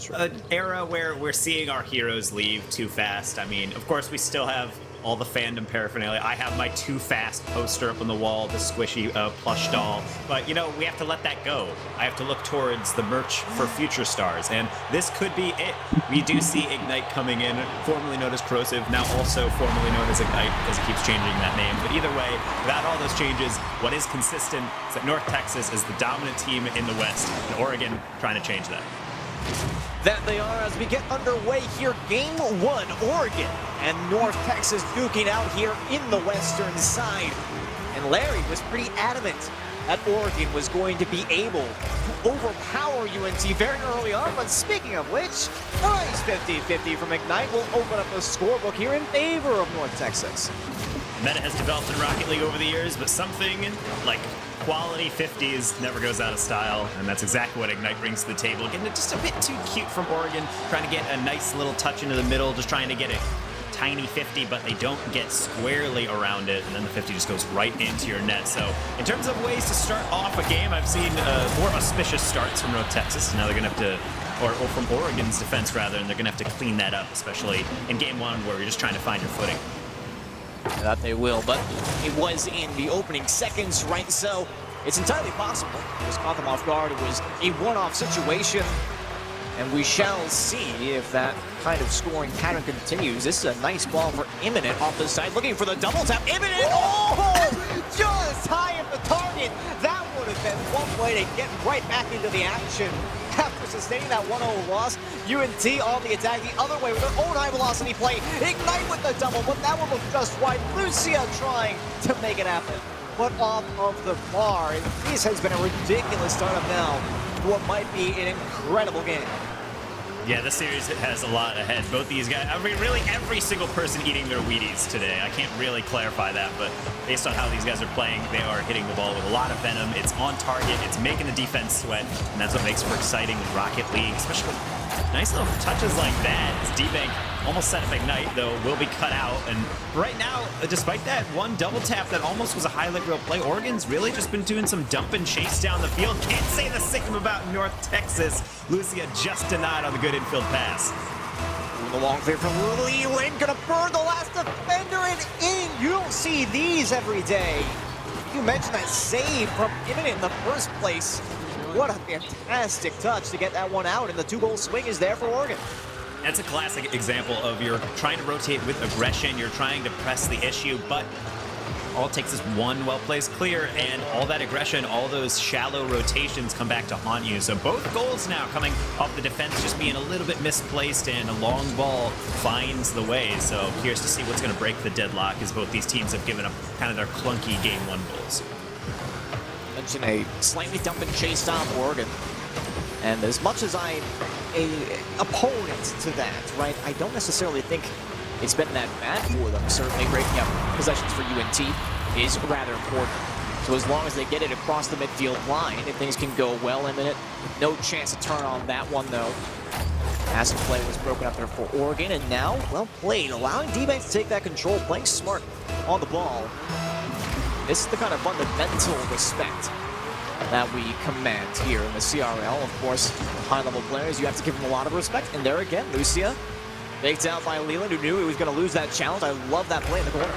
an era where we're seeing our heroes leave too fast. I mean, of course, we still have all the fandom paraphernalia. I have my Too Fast poster up on the wall, the squishy plush doll. But, you know, we have to let that go. I have to look towards the merch for future stars. And this could be it. We do see Ignite coming in, formerly known as Corrosive, now also formerly known as Ignite, because it keeps changing that name. But either way, without all those changes, what is consistent is that North Texas is the dominant team in the West, and Oregon trying to change that. That they are as we get underway here. Game 1, Oregon and North Texas duking out here in the western side. And Larry was pretty adamant that Oregon was going to be able to overpower UNT very early on. But speaking of which, nice 50-50 from Ignite will open up the scorebook here in favor of North Texas. Meta has developed in Rocket League over the years, but something like quality 50s never goes out of style, and that's exactly what Ignite brings to the table. Getting it just a bit too cute from Oregon, trying to get a nice little touch into the middle, just trying to get a tiny 50, but they don't get squarely around it, and then the 50 just goes right into your net. So in terms of ways to start off a game, I've seen more auspicious starts from North Texas. Now they're going to have to, or from Oregon's defense rather, and they're going to have to clean that up, especially in game 1 where you're just trying to find your footing. That they will, but it was in the opening seconds, right? So it's entirely possible. Just caught them off guard. It was a one-off situation, and we shall see if that kind of scoring pattern continues. This is a nice ball for Imminent off the side, looking for the double tap. Imminent, oh, just high at the target. That would have been one way to get right back into the action. After sustaining that 1-0 loss, UNT on the attack the other way with their own high velocity play. Ignite with the double, but that one was just wide. Lucia trying to make it happen, but off of the bar. And this has been a ridiculous startup now for what might be an incredible game. Yeah, this series has a lot ahead. Both these guys, I mean, really every single person eating their Wheaties today. I can't really clarify that, but based on how these guys are playing, they are hitting the ball with a lot of venom. It's on target, it's making the defense sweat, and that's what makes for exciting Rocket League, especially nice little touches like that. As D-Bank almost set up Ignite, though, will be cut out. And right now, despite that one double tap that almost was a highlight reel play, Oregon's really just been doing some dump and chase down the field. Can't say the same about North Texas. Lucia just denied on the good infield pass. The long clear from Leland, gonna burn the last defender and in. You don't see these every day. You mentioned that save from Imminent in the first place. What a fantastic touch to get that one out, and the 2-goal swing is there for Oregon. That's a classic example of you're trying to rotate with aggression, you're trying to press the issue, but all it takes is one well-placed clear, and all that aggression, all those shallow rotations come back to haunt you. So both goals now coming off the defense just being a little bit misplaced, and a long ball finds the way. So curious to see what's going to break the deadlock, as both these teams have given up kind of their clunky Game 1 goals. Mention a slightly dump and chase style for Oregon. And as much as I'm an opponent to that, right, I don't necessarily think it's been that bad for them. Certainly breaking up possessions for UNT is rather important. So as long as they get it across the midfield line, if things can go well in it, no chance to turn on that one though. Passing play was broken up there for Oregon, and now, well played, allowing D-Bank to take that control, playing smart on the ball. This is the kind of fundamental respect that we command here in the CRL. Of course, high-level players, you have to give them a lot of respect. And there again, Lucia, baked out by Leland, who knew he was going to lose that challenge. I love that play in the corner.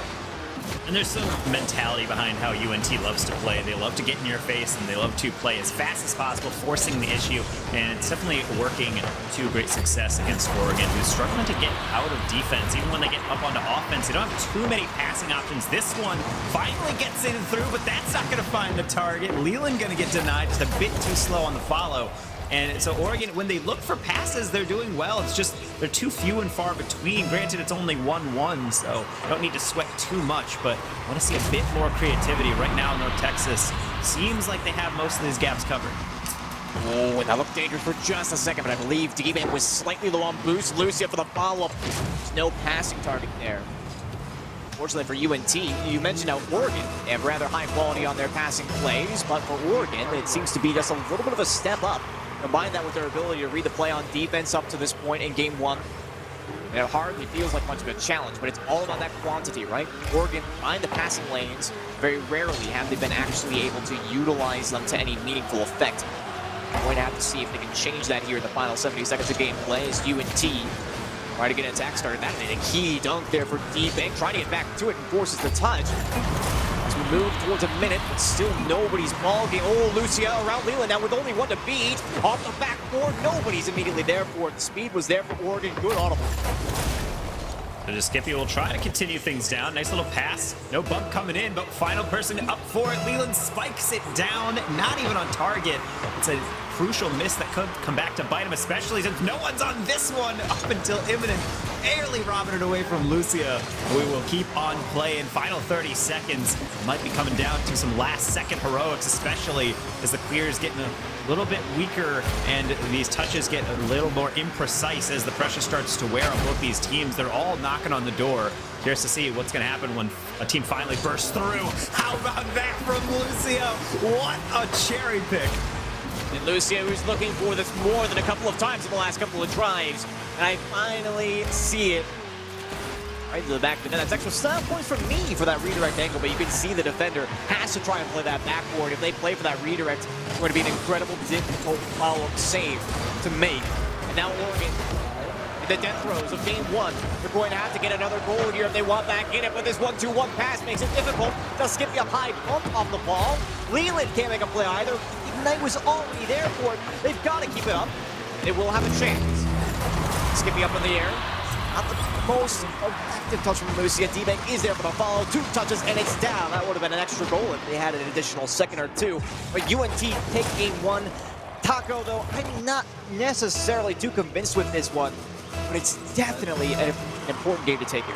And there's some mentality behind how UNT loves to play. They love to get in your face, and they love to play as fast as possible, forcing the issue. And it's definitely working to great success against Oregon, who's struggling to get out of defense. Even when they get up onto offense, they don't have too many passing options. This one finally gets in through, but that's not going to find the target. Leland going to get denied, just a bit too slow on the follow. And so Oregon, when they look for passes, they're doing well. It's just they're too few and far between. Granted, it's only 1-1, so don't need to sweat too much, but I want to see a bit more creativity. Right now, North Texas seems like they have most of these gaps covered. Oh, and that looked dangerous for just a second, but I believe D-Bank was slightly low on boost. Lucia for the follow-up. There's no passing target there. Fortunately for UNT, you mentioned how Oregon, they have rather high quality on their passing plays, but for Oregon, it seems to be just a little bit of a step up. Combine that with their ability to read the play on defense up to this point in game one. It hardly feels like much of a challenge, but it's all about that quantity, right? Oregon, behind the passing lanes, very rarely have they been actually able to utilize them to any meaningful effect. We're going to have to see if they can change that here in the final 70 seconds of gameplay as UNT try to get an attack started. That made a key dunk there for D-Bank, trying to get back to it and forces the touch. As we move towards a minute, but still nobody's ball game. Oh, Lucia around Leland now with only one to beat. Off the backboard, nobody's immediately there for it. The speed was there for Oregon. Good audible. So just Skippy will try to continue things down. Nice little pass. No bump coming in, but final person up for it. Leland spikes it down, not even on target. It's a crucial miss that could come back to bite him, especially since no one's on this one up until imminent. Barely robbing it away from Lucia. We will keep on playing. Final 30 seconds. Might be coming down to some last-second heroics, especially as the clear is getting a little bit weaker and these touches get a little more imprecise as the pressure starts to wear on both these teams. They're all knocking on the door. Curious to see what's going to happen when a team finally bursts through. How about that from Lucia? What a cherry pick. And Lucia, who's looking for this more than a couple of times in the last couple of drives. And I finally see it right to the back of the net. That's extra style points for me for that redirect angle, but you can see the defender has to try and play that backboard. If they play for that redirect, it's going to be an incredible, difficult follow-up save to make. And now Oregon, in the death throes of game one, they're going to have to get another goal here if they want back in it, but this 1-2-1 pass makes it difficult. Does Skippy a high bump off the ball. Leland can't make a play either. Ignite was already there for it. They've got to keep it up. They will have a chance. Skippy up in the air. Not the most effective touch from Lucia. D-Bank is there for the follow. 2 touches and it's down. That would have been an extra goal if they had an additional second or two. But UNT take game one. Taco, though, I'm not necessarily too convinced with this one, but it's definitely an important game to take here.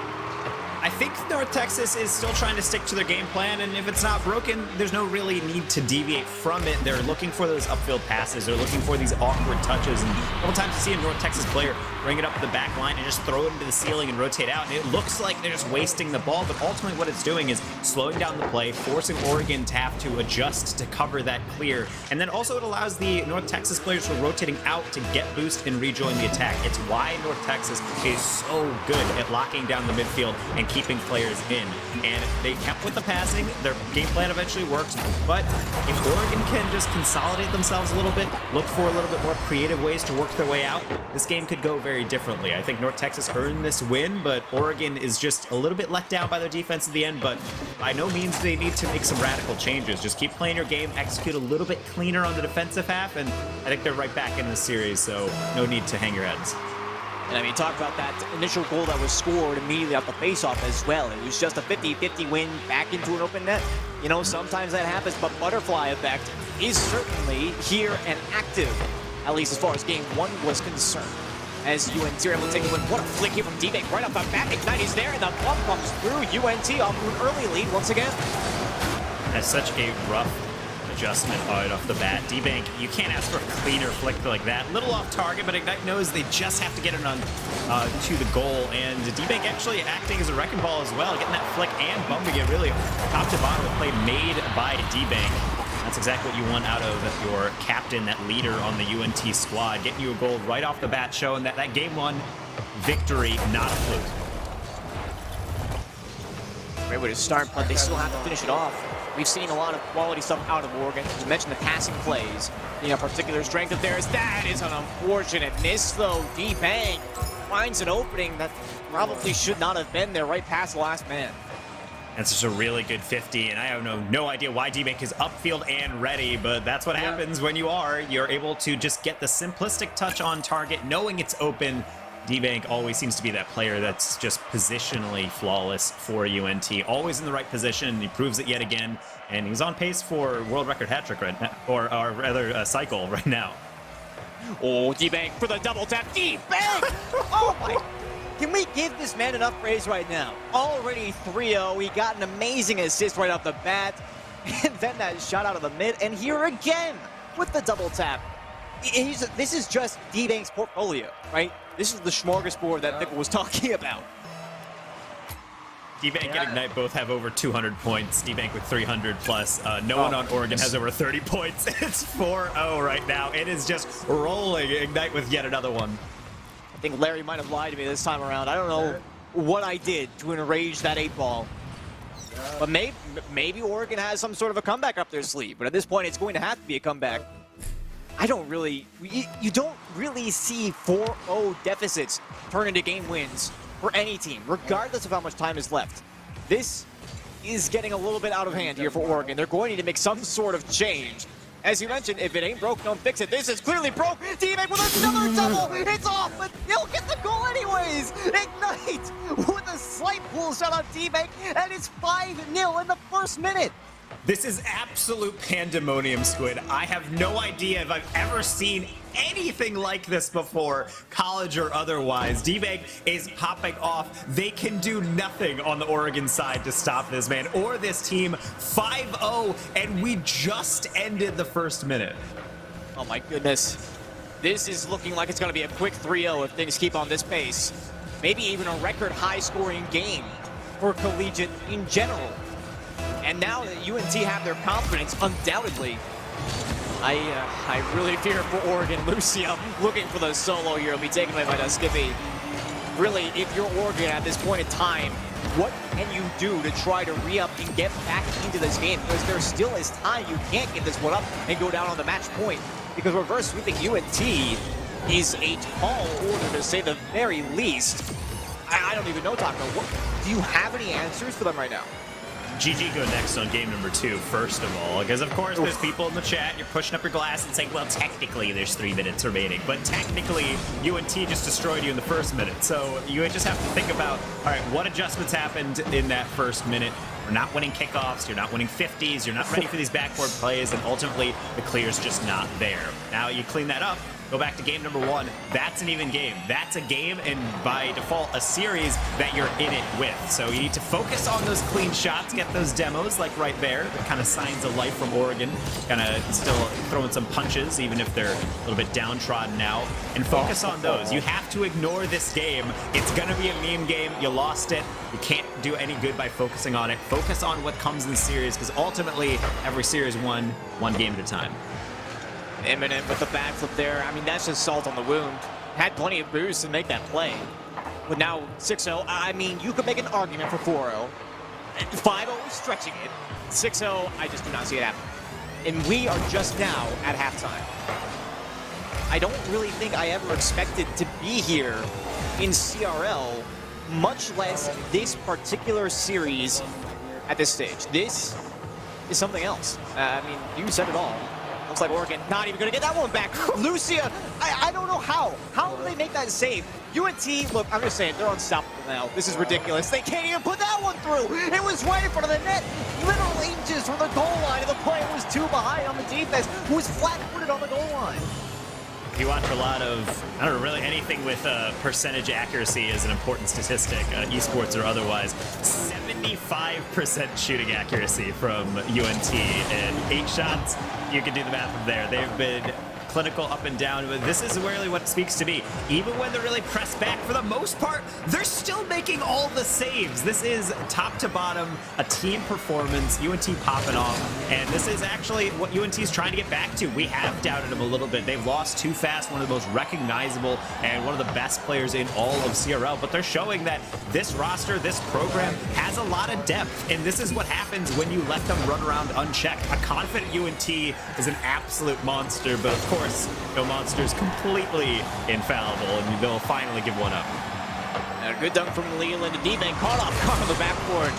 I think North Texas is still trying to stick to their game plan, and if it's not broken, there's no really need to deviate from it. They're looking for those upfield passes. They're looking for these awkward touches, and a couple times you see a North Texas player bring it up to the back line and just throw it into the ceiling and rotate out, and it looks like they're just wasting the ball, but ultimately what it's doing is slowing down the play, forcing Oregon to have to adjust to cover that clear, and then also it allows the North Texas players who are rotating out to get boost and rejoin the attack. It's why North Texas is so good at locking down the midfield and keeping players in. And they kept with the passing, their game plan eventually works, but if Oregon can just consolidate themselves a little bit, look for a little bit more creative ways to work their way out, this game could go very differently. I think North Texas earned this win, but Oregon is just a little bit let down by their defense at the end, but by no means they need to make some radical changes. Just keep playing your game, execute a little bit cleaner on the defensive half, and I think they're right back in the series, so no need to hang your heads. And I mean, talk about that initial goal that was scored immediately off the faceoff as well. It was just a 50-50 win back into an open net. You know, sometimes that happens, but butterfly effect is certainly here and active, at least as far as game one was concerned. As UNT are able to take a win. What a flick here from D-Bank right off the bat. Ignite is there, and the bump comes through. UNT off to an early lead once again. That's such a rough adjustment right off the bat. D-Bank, you can't ask for a cleaner flick like that. Little off target, but Ignite knows they just have to get it on to the goal. And D-Bank actually acting as a wrecking ball as well, getting that flick and bumping it really top to bottom. A play made by D-Bank. That's exactly what you want out of your captain, that leader on the UNT squad. Getting you a goal right off the bat, showing that game one victory, not a fluke. Great way to start, but they still have to finish it off. We've seen a lot of quality stuff out of Oregon. You mentioned the passing plays. You know, particular strength of theirs. That is an unfortunate miss, though. D-Bank finds an opening that probably should not have been there right past the last man. That's just a really good 50, and I have no idea why D-Bank is upfield and ready, but that's what happens when you are. You're able to just get the simplistic touch on target, knowing it's open. D-Bank always seems to be that player that's just positionally flawless for UNT. Always in the right position, he proves it yet again, and he's on pace for world record hat trick right now, or rather a cycle right now. Oh, D-Bank for the double tap. D-Bank! Oh my! Can we give this man enough praise right now? Already 3-0. He got an amazing assist right off the bat. And then that shot out of the mid. And here again with the double tap. This is just D-Bank's portfolio, right? This is the smorgasbord that Pickle was talking about. D-Bank and Ignite both have over 200 points. D-Bank with 300 plus. No one on Oregon has over 30 points. It's 4-0 right now. It is just rolling. Ignite with yet another one. I think Larry might have lied to me this time around. I don't know what I did to enrage that 8-ball. But maybe Oregon has some sort of a comeback up their sleeve. But at this point, it's going to have to be a comeback. I don't really... You don't really see 4-0 deficits turn into game wins for any team, regardless of how much time is left. This is getting a little bit out of hand here for Oregon. They're going to need to make some sort of change. As you mentioned, if it ain't broke, don't fix it. This is clearly broke. D-Bank with another double. It's off, but he'll get the goal anyways. Ignite with a slight pull shot on D-Bank, and it's 5-0 in the first minute. This is absolute pandemonium, Squid. I have no idea if I've ever seen anything like this before, college or otherwise. D-Bank is popping off. They can do nothing on the Oregon side to stop this man or this team. 5-0, and we just ended the first minute. Oh my goodness. This is looking like it's going to be a quick 3-0 if things keep on this pace. Maybe even a record high-scoring game for collegiate in general. And now that UNT have their confidence, undoubtedly, I really fear for Oregon. Lucia looking for the solo here will be taken away by Skippy. Really, if you're Oregon at this point in time, what can you do to try to re-up and get back into this game? Because there still is time. You can't get this one up and go down on the match point. Because reverse sweeping UNT is a tall order, to say the very least. I don't even know, Taco. Do you have any answers for them right now? GG go next on game number 2, first of all, because of course there's people in the chat, you're pushing up your glass and saying, well, technically there's 3 minutes remaining, but technically UNT just destroyed you in the first minute. So you just have to think about, all right, what adjustments happened in that first minute? You're not winning kickoffs, you're not winning 50s, you're not ready for these backboard plays, and ultimately the clear's just not there. Now you clean that up, go back to game number 1. That's an even game. That's a game, and by default, a series that you're in it with. So you need to focus on those clean shots, get those demos, like right there, the kind of signs of life from Oregon, kind of still throwing some punches, even if they're a little bit downtrodden now, and focus on those. You have to ignore this game. It's going to be a meme game. You lost it. You can't do any good by focusing on it. Focus on what comes in the series, because ultimately, every series won one game at a time. Imminent with the backflip there. I mean, that's just salt on the wound. Had plenty of boost to make that play. But now 6-0, I mean, you could make an argument for 4-0. 5-0 is stretching it. 6-0, I just do not see it happen. And we are just now at halftime. I don't really think I ever expected to be here in CRL, much less this particular series at this stage. This is something else. I mean, you said it all. Looks like Oregon not even going to get that one back. Lucia, I don't know how. How do they make that save? UNT, look, I'm just saying, they're unstoppable now. This is ridiculous. They can't even put that one through. It was right in front of the net. Literal inches from the goal line, and the player was 2 behind on the defense, who was flat-footed on the goal line. If you watch a lot of, I don't know, really anything with percentage accuracy is an important statistic, esports or otherwise. 75% shooting accuracy from UNT, and 8 shots, you can do the math from there. They've been clinical up and down, but this is really what it speaks to me. Even when they're really pressed back, for the most part, they're still making all the saves. This is top to bottom, a team performance, UNT popping off, and this is actually what UNT is trying to get back to. We have doubted them a little bit. They've lost too fast, one of the most recognizable and one of the best players in all of CRL, but they're showing that this roster, this program, has a lot of depth, and this is what happens when you let them run around unchecked. A confident UNT is an absolute monster, but of course, no monster is completely infallible, and they'll finally give one up. And a good dunk from Leland to D-Bank, caught off guard on the backboard.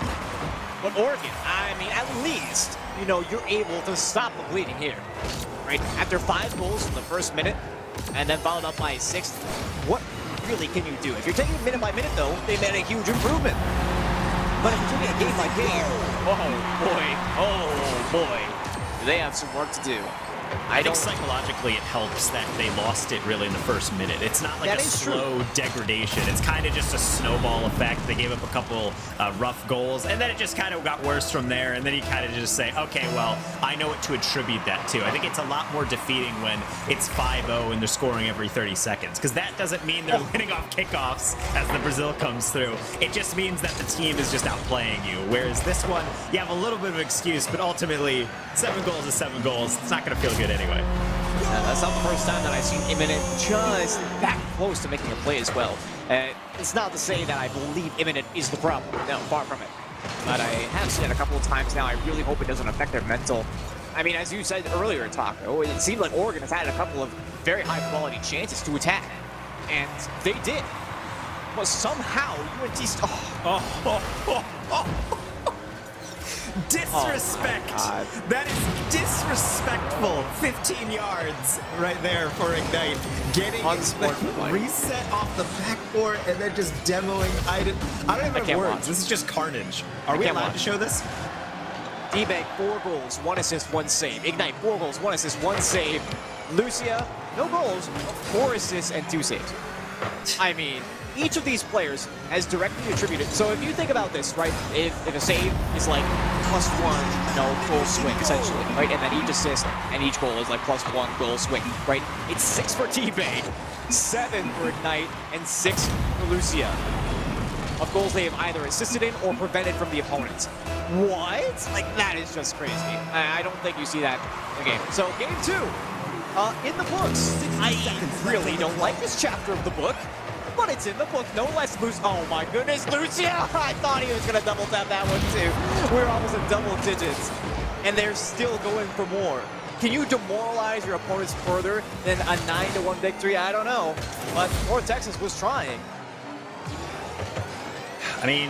But Oregon, I mean, at least, you know, you're able to stop the bleeding here, right? After 5 goals in the first minute, and then followed up by a 6th, what really can you do? If you're taking it minute by minute, though, they made a huge improvement. But if you're taking it game by game, oh boy, do they have some work to do. I think psychologically it helps that they lost it really in the first minute. It's not like a slow degradation. It's kind of just a snowball effect. They gave up a couple rough goals, and then it just kind of got worse from there, and then you kind of just say, okay, well, I know what to attribute that to. I think it's a lot more defeating when it's 5-0 and they're scoring every 30 seconds, because that doesn't mean they're winning off kickoffs as the Brazil comes through. It just means that the team is just outplaying you, whereas this one, you have a little bit of an excuse, but ultimately, 7 goals is 7 goals. It's not going to feel good anyway. That's not the first time that I've seen Imminent just that close to making a play as well. It's not to say that I believe Imminent is the problem. No, far from it. But I have seen it a couple of times now. I really hope it doesn't affect their mental. I mean, as you said earlier, Taco, it seemed like Oregon has had a couple of very high-quality chances to attack. And they did. But somehow, UNT... Disrespect! Oh that is disrespectful. 15 yards right there for Ignite. Getting reset off the backboard and then just demoing. I don't even have words. Watch. This is just carnage. Are we allowed to show this? D-Bank, 4 goals, 1 assist, 1 save. Ignite, 4 goals, 1 assist, 1 save. Lucia, no goals, 4 assists, and 2 saves. I mean, each of these players has directly attributed. So if you think about this, right, if a save is like +1, goal swing, essentially, right, and then each assist and each goal is like +1 goal swing, right, it's 6 for T-Bank, 7 for Ignite, and 6 for Lucia. Of goals they have either assisted in or prevented from the opponents. What? Like, that is just crazy. I don't think you see that in the game. So, game 2, in the books. I really don't like this chapter of the book, but it's in the book, no less. Oh my goodness, Lucia! I thought he was gonna double tap that one too. We're almost at double digits, and they're still going for more. Can you demoralize your opponents further than a 9-1 victory? I don't know, but North Texas was trying. I mean,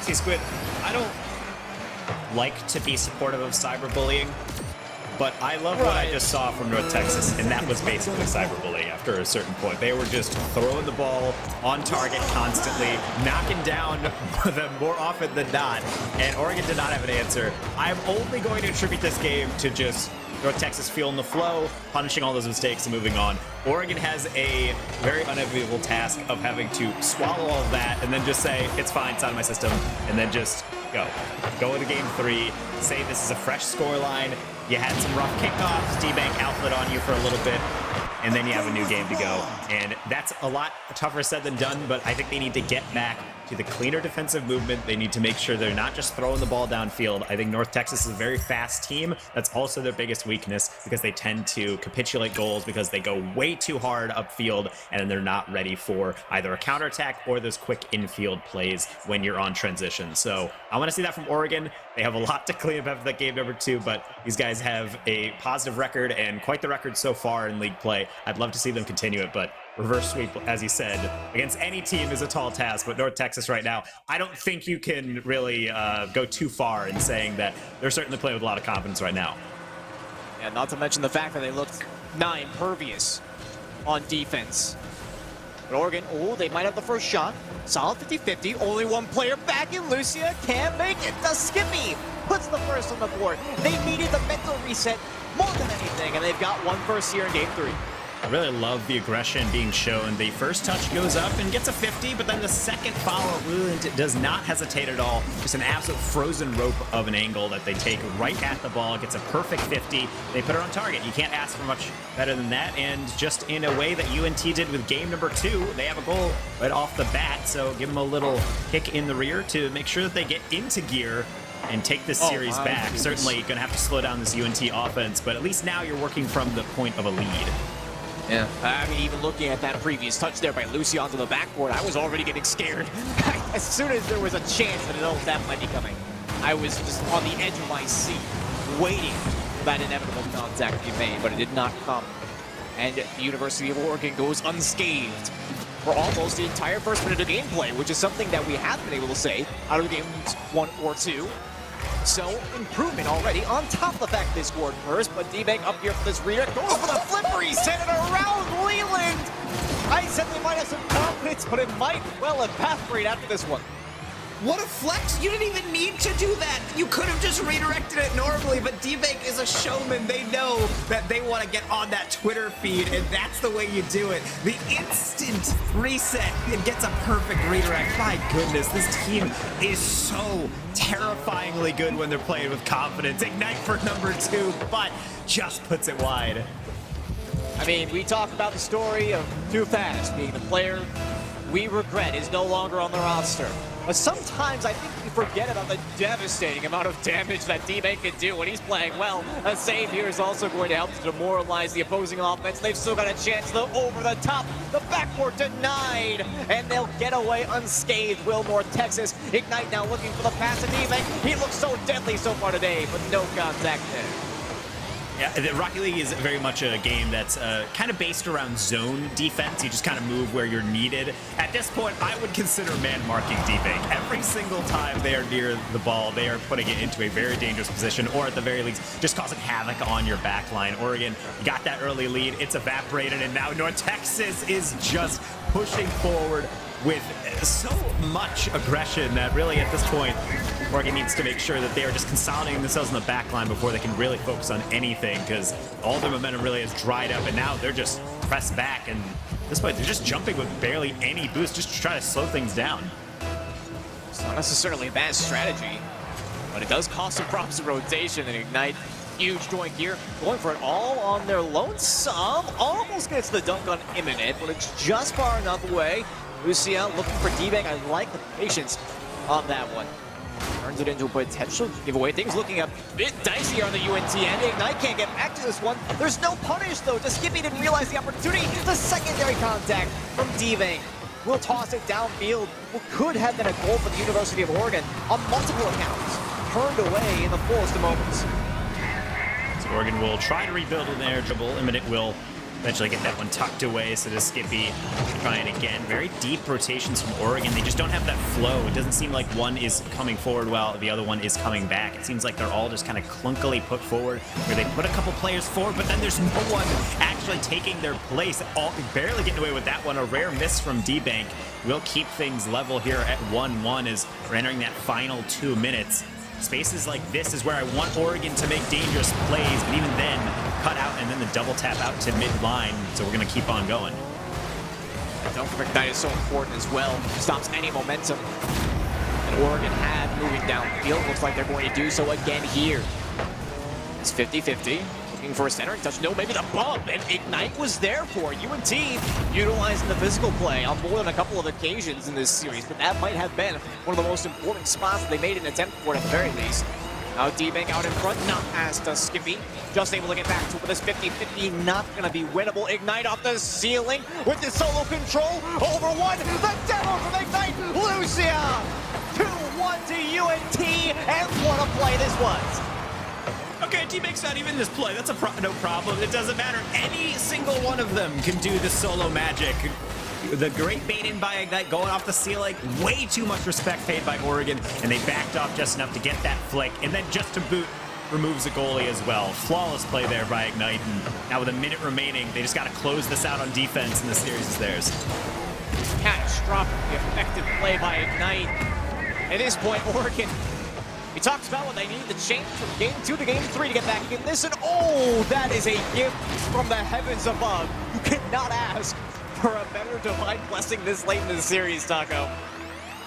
see, Squid, I don't like to be supportive of cyberbullying, but I love what I just saw from North Texas, and that was basically cyberbullying after a certain point. They were just throwing the ball on target constantly, knocking down them more often than not, and Oregon did not have an answer. I'm only going to attribute this game to just North Texas feeling the flow, punishing all those mistakes, and moving on. Oregon has a very unenviable task of having to swallow all of that and then just say, it's fine, it's out of my system, and then just go. Go into game 3, say this is a fresh scoreline. You had some rough kickoffs, D-Bank outlet on you for a little bit, and then you have a new game to go. And that's a lot tougher said than done, but I think they need to get back to the cleaner defensive movement. They need to make sure they're not just throwing the ball downfield. I think North Texas is a very fast team. That's also their biggest weakness, because they tend to capitulate goals because they go way too hard upfield and they're not ready for either a counterattack or those quick infield plays when you're on transition. So I want to see that from Oregon. They have a lot to clean up after that game number 2, but these guys have a positive record and quite the record so far in league play. I'd love to see them continue it, but reverse sweep, as you said, against any team is a tall task, but North Texas right now, I don't think you can really go too far in saying that they're certainly playing with a lot of confidence right now. And not to mention the fact that they looked not impervious on defense. But Oregon, they might have the first shot. Solid 50-50, only one player back in. Lucia can't make it. The Skippy puts the first on the board. They needed the mental reset more than anything, and they've got 1 first here in game 3. I really love the aggression being shown. The first touch goes up and gets a 50, but then the second follow-up does not hesitate at all. Just an absolute frozen rope of an angle that they take right at the ball. Gets a perfect 50. They put it on target. You can't ask for much better than that. And just in a way that UNT did with game number 2, they have a goal right off the bat. So give them a little kick in the rear to make sure that they get into gear and take this series back. Goodness. Certainly going to have to slow down this UNT offense, but at least now you're working from the point of a lead. Yeah, I mean, even looking at that previous touch there by Lucia onto the backboard, I was already getting scared. As soon as there was a chance that an old tap might be coming, I was just on the edge of my seat, waiting for that inevitable contact to be made, but it did not come. And the University of Oregon goes unscathed for almost the entire first minute of gameplay, which is something that we haven't been able to say out of games 1 or 2. So, improvement already, on top of the fact they scored first, but D-Bank up here for this redirect, goes for the flipper, he sent it around Leland! I said they might have some confidence, but it might well evaporate after this one. What a flex! You didn't even need to do that! You could have just redirected it normally, but D-Bank is a showman. They know that they want to get on that Twitter feed, and that's the way you do it. The instant reset, it gets a perfect redirect. My goodness, this team is so terrifyingly good when they're playing with confidence. Ignite for number 2, but just puts it wide. I mean, we talk about the story of Too Fast being the player we regret is no longer on the roster. But sometimes I think we forget about the devastating amount of damage that D-Bank can do when he's playing well. A save here is also going to help to demoralize the opposing offense. They've still got a chance, though, over the top. The backboard denied, and they'll get away unscathed. Will North Texas. Ignite now looking for the pass to D-Bank. He looks so deadly so far today, but no contact there. Yeah, the Rocket League is very much a game that's kind of based around zone defense. You just kind of move where you're needed. At this point, I would consider man-marking D-Bank. Every single time they are near the ball, they are putting it into a very dangerous position, or at the very least, just causing havoc on your back line. Oregon got that early lead. It's evaporated, and now North Texas is just pushing forward with so much aggression that really at this point, Oregon needs to make sure that they are just consolidating themselves in the back line before they can really focus on anything, because all their momentum really has dried up, and now they're just pressed back, and at this point they're just jumping with barely any boost just to try to slow things down. It's not necessarily a bad strategy, but it does cost some props of rotation, and Ignite, huge joint here, going for it all on their lonesome, almost gets the dunk on Imminent, but it's just far enough away. Lucia looking for D-Bank. I like the patience on that one. Turns it into a potential giveaway. Things looking a bit dicey on the UNT end. Ignite can't get back to this one. There's no punish, though. Skippy didn't realize the opportunity. The secondary contact from D-Bank will toss it downfield. What could have been a goal for the University of Oregon on multiple accounts. Turned away in the fullest of moments. So Oregon will try to rebuild in there. Dribble. Imminent will eventually get that one tucked away, so does Skippy. Trying again. Very deep rotations from Oregon. They just don't have that flow. It doesn't seem like one is coming forward while the other one is coming back. It seems like they're all just kind of clunkily put forward, where they put a couple players forward, but then there's no one actually taking their place. Barely getting away with that one. A rare miss from D-Bank will keep things level here at 1-1 as we're entering that final 2 minutes. Spaces like this is where I want Oregon to make dangerous plays, but even then, cut out and then the double tap out to mid-line, so we're going to keep on going. Don't forget Ignite is so important as well. Stops any momentum that Oregon had moving downfield. Looks like they're going to do so again here. It's 50-50. Looking for a centering touch. No, maybe the bump. And Ignite was there for UNT, utilizing the physical play on more than a couple of occasions in this series. But that might have been one of the most important spots they made an attempt for at the very least. Now D-Bank out in front, not past Skippy. Just able to get back to this 50-50, not going to be winnable. Ignite off the ceiling with the solo control. Over one, the demo from Ignite. Lucia, 2-1 to UNT, and what a play this was. Okay, D-Bank's not even in this play. That's no problem. It doesn't matter. Any single one of them can do the solo magic. The great bait in by Ignite going off the ceiling. Way too much respect paid by Oregon, and they backed off just enough to get that flick. And then just to boot, removes a goalie as well. Flawless play there by Ignite. And now with a minute remaining, they just got to close this out on defense, and the series is theirs. Catastrophically effective play by Ignite. At this point, Oregon, he talks about what they need to change from game 2 to game 3 to get back in this, and oh, that is a gift from the heavens above. You cannot ask for a better divine blessing this late in the series, Taco.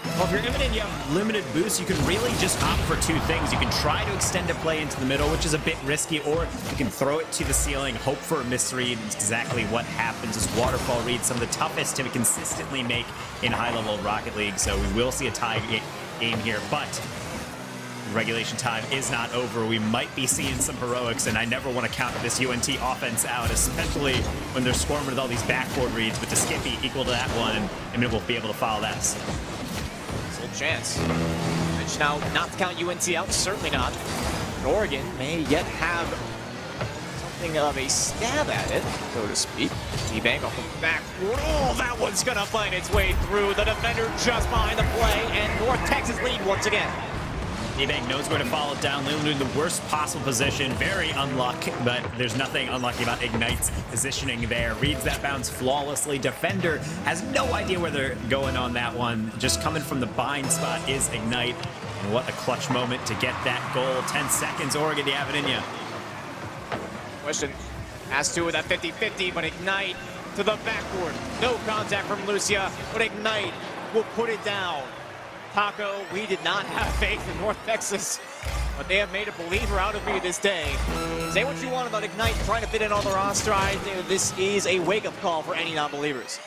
Well, if you're Imminent and you have limited boost, you can really just opt for two things. You can try to extend a play into the middle, which is a bit risky, or you can throw it to the ceiling, hope for a misread. It's exactly what happens is waterfall reads, some of the toughest to consistently make in high-level Rocket League, so we will see a tie game here, but regulation time is not over. We might be seeing some heroics, and I never want to count this UNT offense out, especially when they're scoring with all these backboard reads, with the Skippy equal to that one, and Imminent will be able to follow that. Still a chance. Which now, not to count UNT out, certainly not. But Oregon may yet have something of a stab at it, so to speak. D-Bank off the back. Oh, that one's gonna find its way through. The defender just behind the play, and North Texas lead once again. D-Bank knows where to follow down. Leland in the worst possible position. Very unlucky, but there's nothing unlucky about Ignite's positioning there. Reads that bounce flawlessly. Defender has no idea where they're going on that one. Just coming from the bind spot is Ignite. And what a clutch moment to get that goal. 10 seconds, Oregon, do you have it in you? Question. Has to with that 50-50, but Ignite to the backboard. No contact from Lucia, but Ignite will put it down. Taco, we did not have faith in North Texas, but they have made a believer out of me this day. Say what you want about Ignite trying to fit in on the roster. I think this is a wake-up call for any non-believers.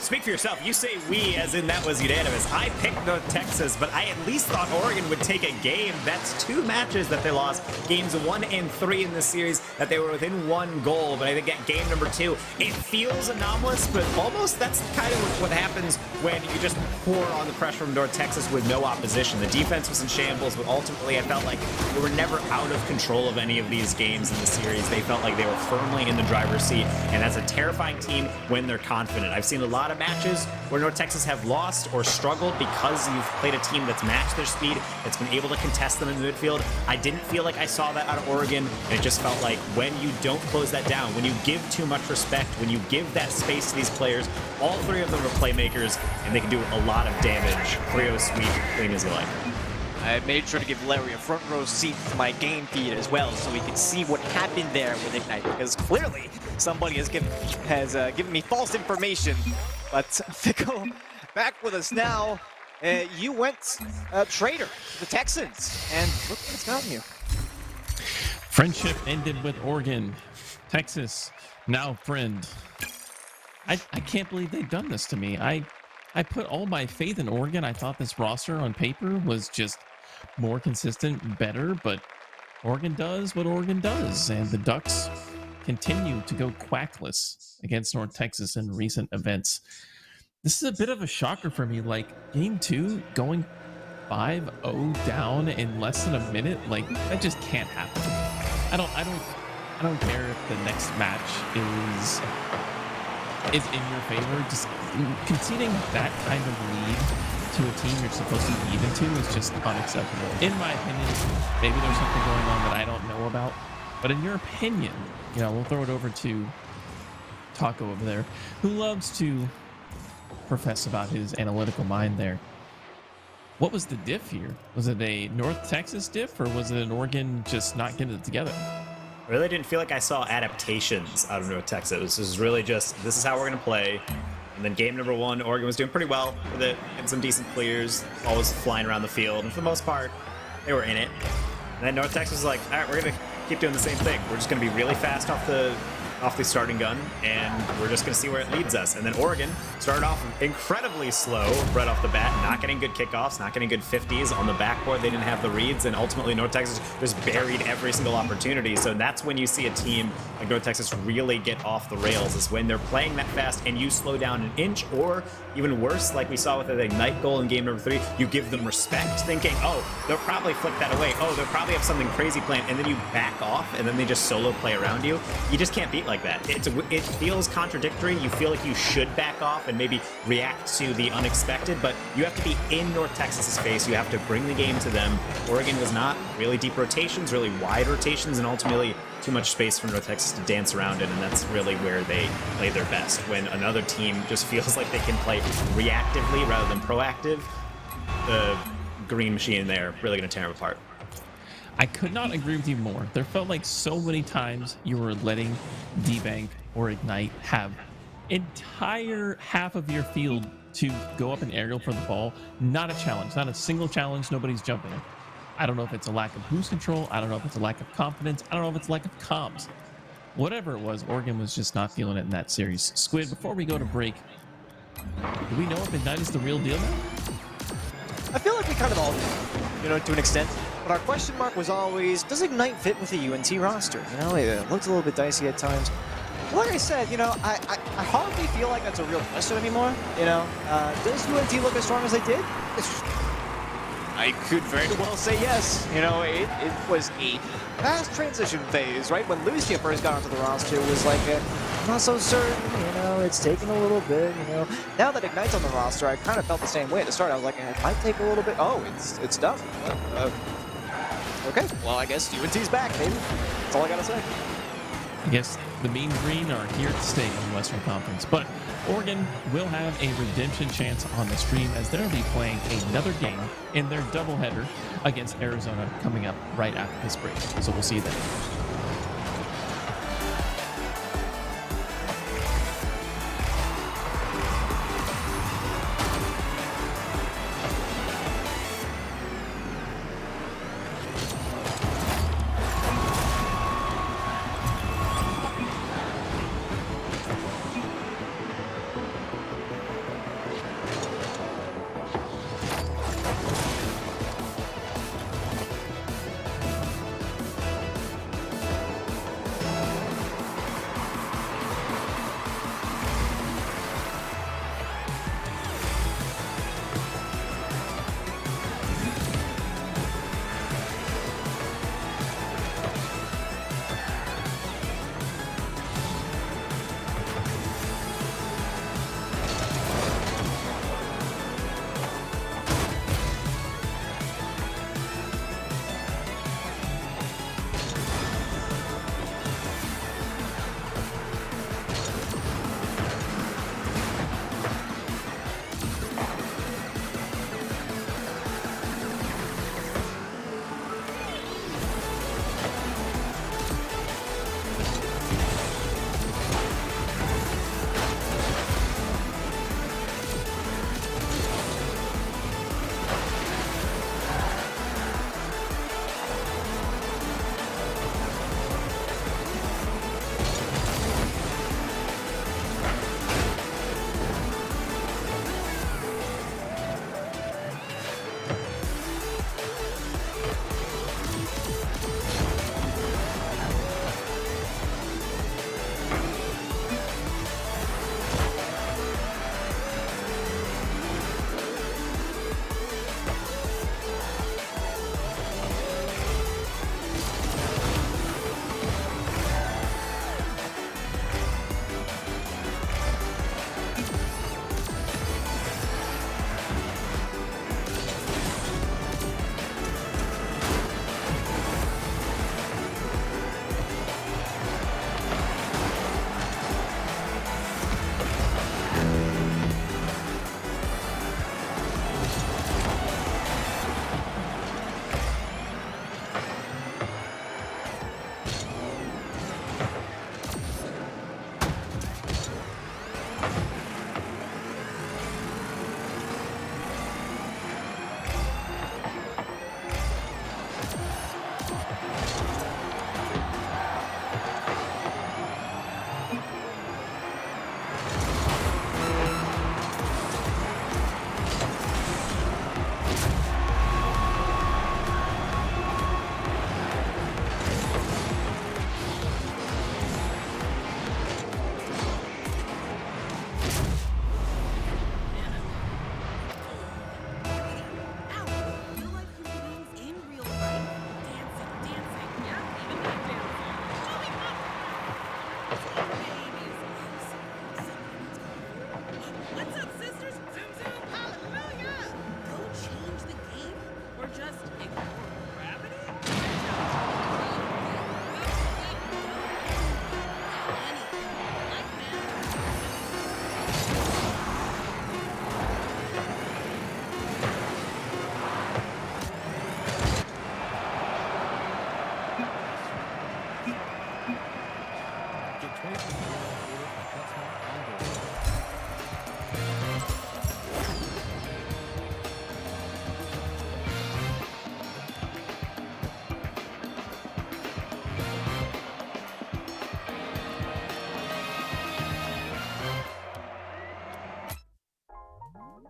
Speak for yourself. You say we as in that was unanimous. I picked North Texas, but I at least thought Oregon would take a game. That's 2 matches that they lost. Games 1 and 3 in this series that they were within 1 goal. But I think at game number 2, it feels anomalous, but almost that's kind of what happens when you just pour on the pressure from North Texas with no opposition. The defense was in shambles, but ultimately I felt like they were never out of control of any of these games in the series. They felt like they were firmly in the driver's seat, and that's a terrifying team when they're confident. I've seen a lot of matches where North Texas have lost or struggled because you've played a team that's matched their speed, that's been able to contest them in the midfield. I didn't feel like I saw that out of Oregon, and it just felt like when you don't close that down, when you give too much respect, when you give that space to these players, all 3 of them are playmakers, and they can do a lot of damage. 3-0 sweep, clean as you like. I made sure to give Larry a front row seat to my game feed as well, so he could see what happened there with Ignite, because clearly somebody has given me false information. But Fickle, back with us now. You went traitor to the Texans, and look what it's gotten you. Friendship ended with Oregon. Texas, now friend. I can't believe they've done this to me. I put all my faith in Oregon. I thought this roster on paper was just more consistent, better, but Oregon does what Oregon does, and the Ducks continue to go quackless against North Texas in recent events. This is a bit of a shocker for me. Like, game 2 going 5-0 down in less than a minute, like that just can't happen. I don't care if the next match is in your favor. Just conceding that kind of lead to a team you're supposed to be even to is just unacceptable. In my opinion, maybe there's something going on that I don't know about, but in your opinion, we'll throw it over to Taco over there, who loves to profess about his analytical mind there. What was the diff here? Was it a North Texas diff, or was it an Oregon just not getting it together? I really didn't feel like I saw adaptations out of North Texas. This was really just, this is how we're going to play. And then game number 1, Oregon was doing pretty well with it, and some decent clears, always flying around the field. And for the most part, they were in it. And then North Texas was like, all right, we're going to keep doing the same thing. We're just going to be really fast off the starting gun, and we're just going to see where it leads us. And then Oregon started off incredibly slow right off the bat, not getting good kickoffs, not getting good 50s on the backboard. They didn't have the reads, and ultimately North Texas just buried every single opportunity. So that's when you see a team like North Texas really get off the rails, is when they're playing that fast and you slow down an inch, or even worse, like we saw with the Ignite goal in game number 3, you give them respect, thinking, oh, they'll probably flick that away. Oh, they'll probably have something crazy planned, and then you back off, and then they just solo play around you. You just can't beat like that. It feels contradictory. You feel like you should back off and maybe react to the unexpected, but you have to be in North Texas's face. You have to bring the game to them. Oregon was not really deep rotations, really wide rotations, and ultimately too much space for North Texas to dance around in, and that's really where they play their best. When another team just feels like they can play reactively rather than proactive, the green machine there really going to tear them apart. I could not agree with you more. There felt like so many times you were letting D-Bank or Ignite have entire half of your field to go up an aerial for the ball. Not a challenge, not a single challenge. Nobody's jumping. I don't know if it's a lack of boost control. I don't know if it's a lack of confidence. I don't know if it's a lack of comms. Whatever it was, Oregon was just not feeling it in that series. Squid, before we go to break, do we know if Ignite is the real deal now? I feel like we kind of all do, to an extent. But our question mark was always, does Ignite fit with the UNT roster? It looked a little bit dicey at times. Like I said, I hardly feel like that's a real question anymore. Does UNT look as strong as they did? I could very well say yes. You know, it was a fast transition phase, right? When Lucia first got onto the roster, it was like, I'm not so certain, you know, it's taking a little bit, you know. Now that Ignite's on the roster, I kind of felt the same way at the start. I was like, it might take a little bit. Oh, it's done. Okay, well, I guess UNT's back, baby. That's all I gotta say. I guess the Mean Green are here to stay in the Western Conference, but Oregon will have a redemption chance on the stream as they'll be playing another game in their doubleheader against Arizona coming up right after this break. So we'll see you then.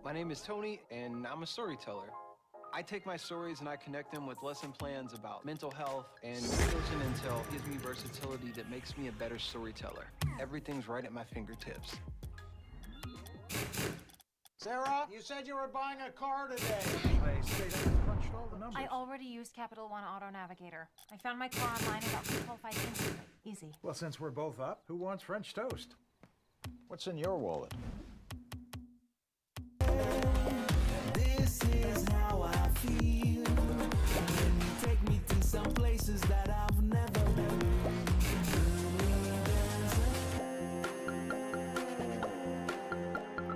My name is Tony, and I'm a storyteller. I take my stories and I connect them with lesson plans about mental health, and Ocean Intel gives me versatility that makes me a better storyteller. Everything's right at my fingertips. Sarah, you said you were buying a car today. I stayed up and crunched all the numbers. I already used Capital One Auto Navigator. I found my car online and got pre-qualified instantly. Easy. Well, since we're both up, who wants French toast? What's in your wallet? This is how I feel when you take me to some places that I've never been.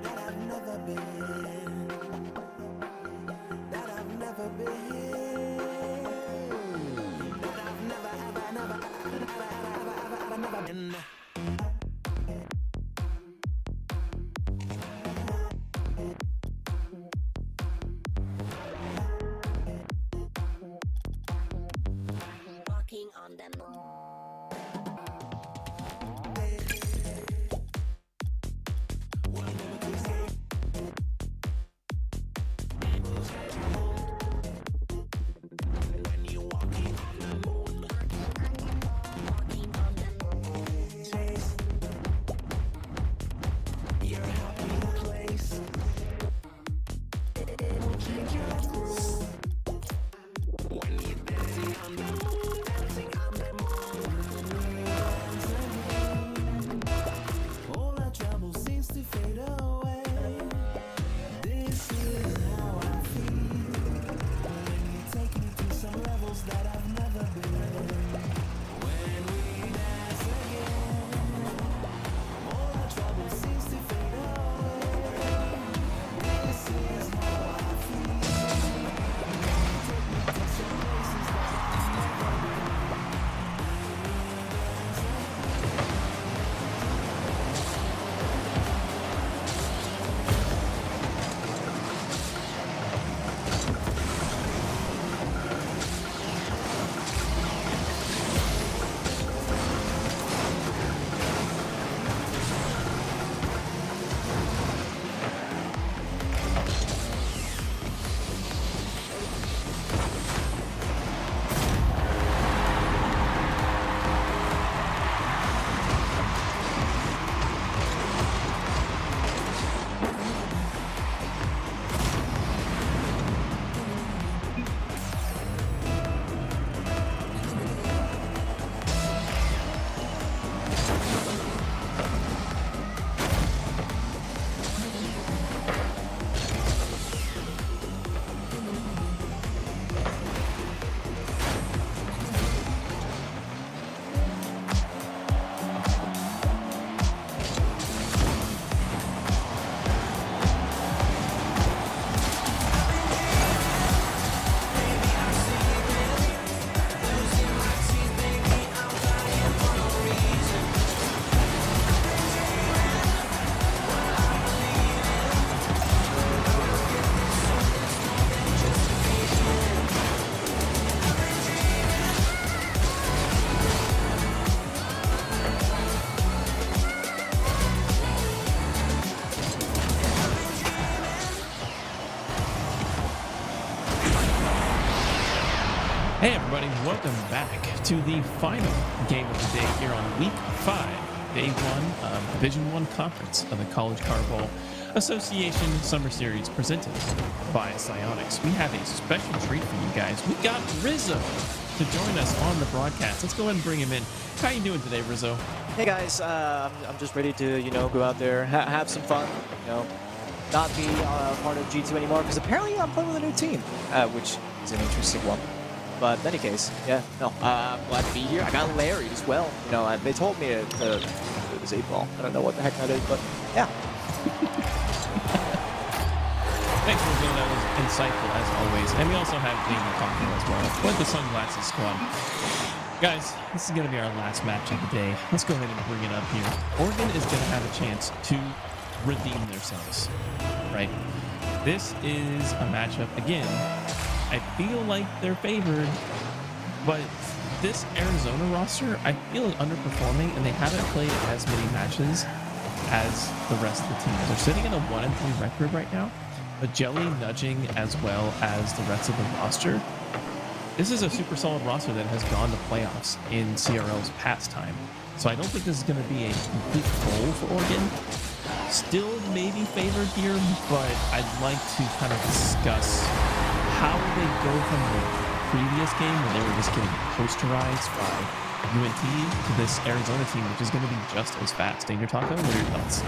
That I've never been. That I've never been. That I've never been. Walking on the moon. All our trouble seems to fade away. This is how I feel when you take me to some levels that I've never been. When we dance again, all our trouble seems to fade away. This is how I feel when you take me to some places that I've never been. Hey everybody, welcome back to the final game of the day here on Week 5, Day 1 of Division 1 Conference of the College Car Bowl Association Summer Series presented by Psyonix. We have a special treat for you guys. We got Rizzo to join us on the broadcast. Let's go ahead and bring him in. How you doing today, Rizzo? Hey guys, I'm just ready to, go out there, have some fun, not be part of G2 anymore, because apparently I'm playing with a new team, which is an interesting one. But in any case, I'm glad to be here. I got Larry as well. They told me to do this 8-ball. I don't know what the heck that is, but yeah. Thanks, Rizzo. That was insightful as always. And we also have Damon Conklin as well with the Sunglasses Squad. Guys, this is going to be our last match of the day. Let's go ahead and bring it up here. Oregon is going to have a chance to redeem themselves, right? This is a matchup, again, I feel like they're favored, but this Arizona roster, I feel is underperforming, and they haven't played as many matches as the rest of the teams. They're sitting at a 1-3 record right now, but Jelly nudging as well as the rest of the roster. This is a super solid roster that has gone to playoffs in CRL's past time. So I don't think this is going to be a complete goal for Oregon, still maybe favored here, but I'd like to kind of discuss how they go from the previous game where they were just getting posterized by UNT to this Arizona team, which is going to be just as fast. Danger Taco, what are your thoughts?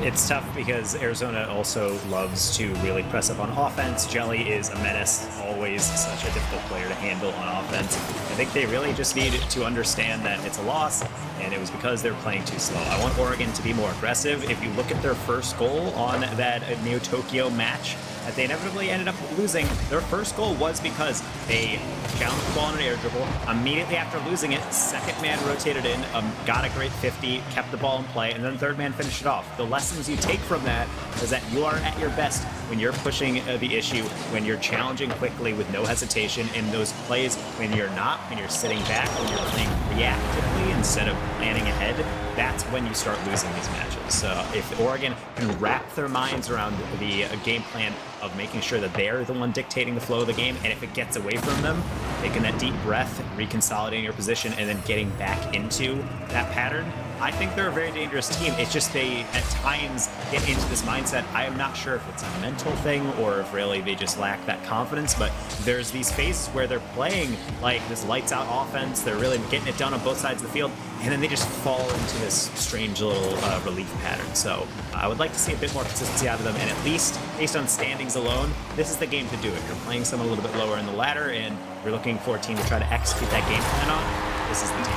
It's tough because Arizona also loves to really press up on offense. Jelly is a menace, always such a difficult player to handle on offense. I think they really just need to understand that it's a loss, and it was because they're playing too slow. I want Oregon to be more aggressive. If you look at their first goal on that Neo-Tokyo match, that they inevitably ended up losing, their first goal was because they challenged the ball in an air dribble. Immediately after losing it, second man rotated in, got a great 50, kept the ball in play, and then third man finished it off. The lessons you take from that is that you are at your best when you're pushing the issue, when you're challenging quickly with no hesitation, in those plays when you're not, when you're sitting back, when you're playing reactively instead of planning ahead. That's when you start losing these matches. If Oregon can wrap their minds around the game plan of making sure that they're the one dictating the flow of the game, and if it gets away from them, taking that deep breath, reconsolidating your position, and then getting back into that pattern, I think they're a very dangerous team. It's just they, at times, get into this mindset. I am not sure if it's a mental thing or if really they just lack that confidence, but there's these phases where they're playing like this lights-out offense. They're really getting it done on both sides of the field, and then they just fall into this strange little relief pattern. So I would like to see a bit more consistency out of them, and at least, based on standings alone, this is the game to do it. You're playing someone a little bit lower in the ladder, and you're looking for a team to try to execute that game plan on. This is the team.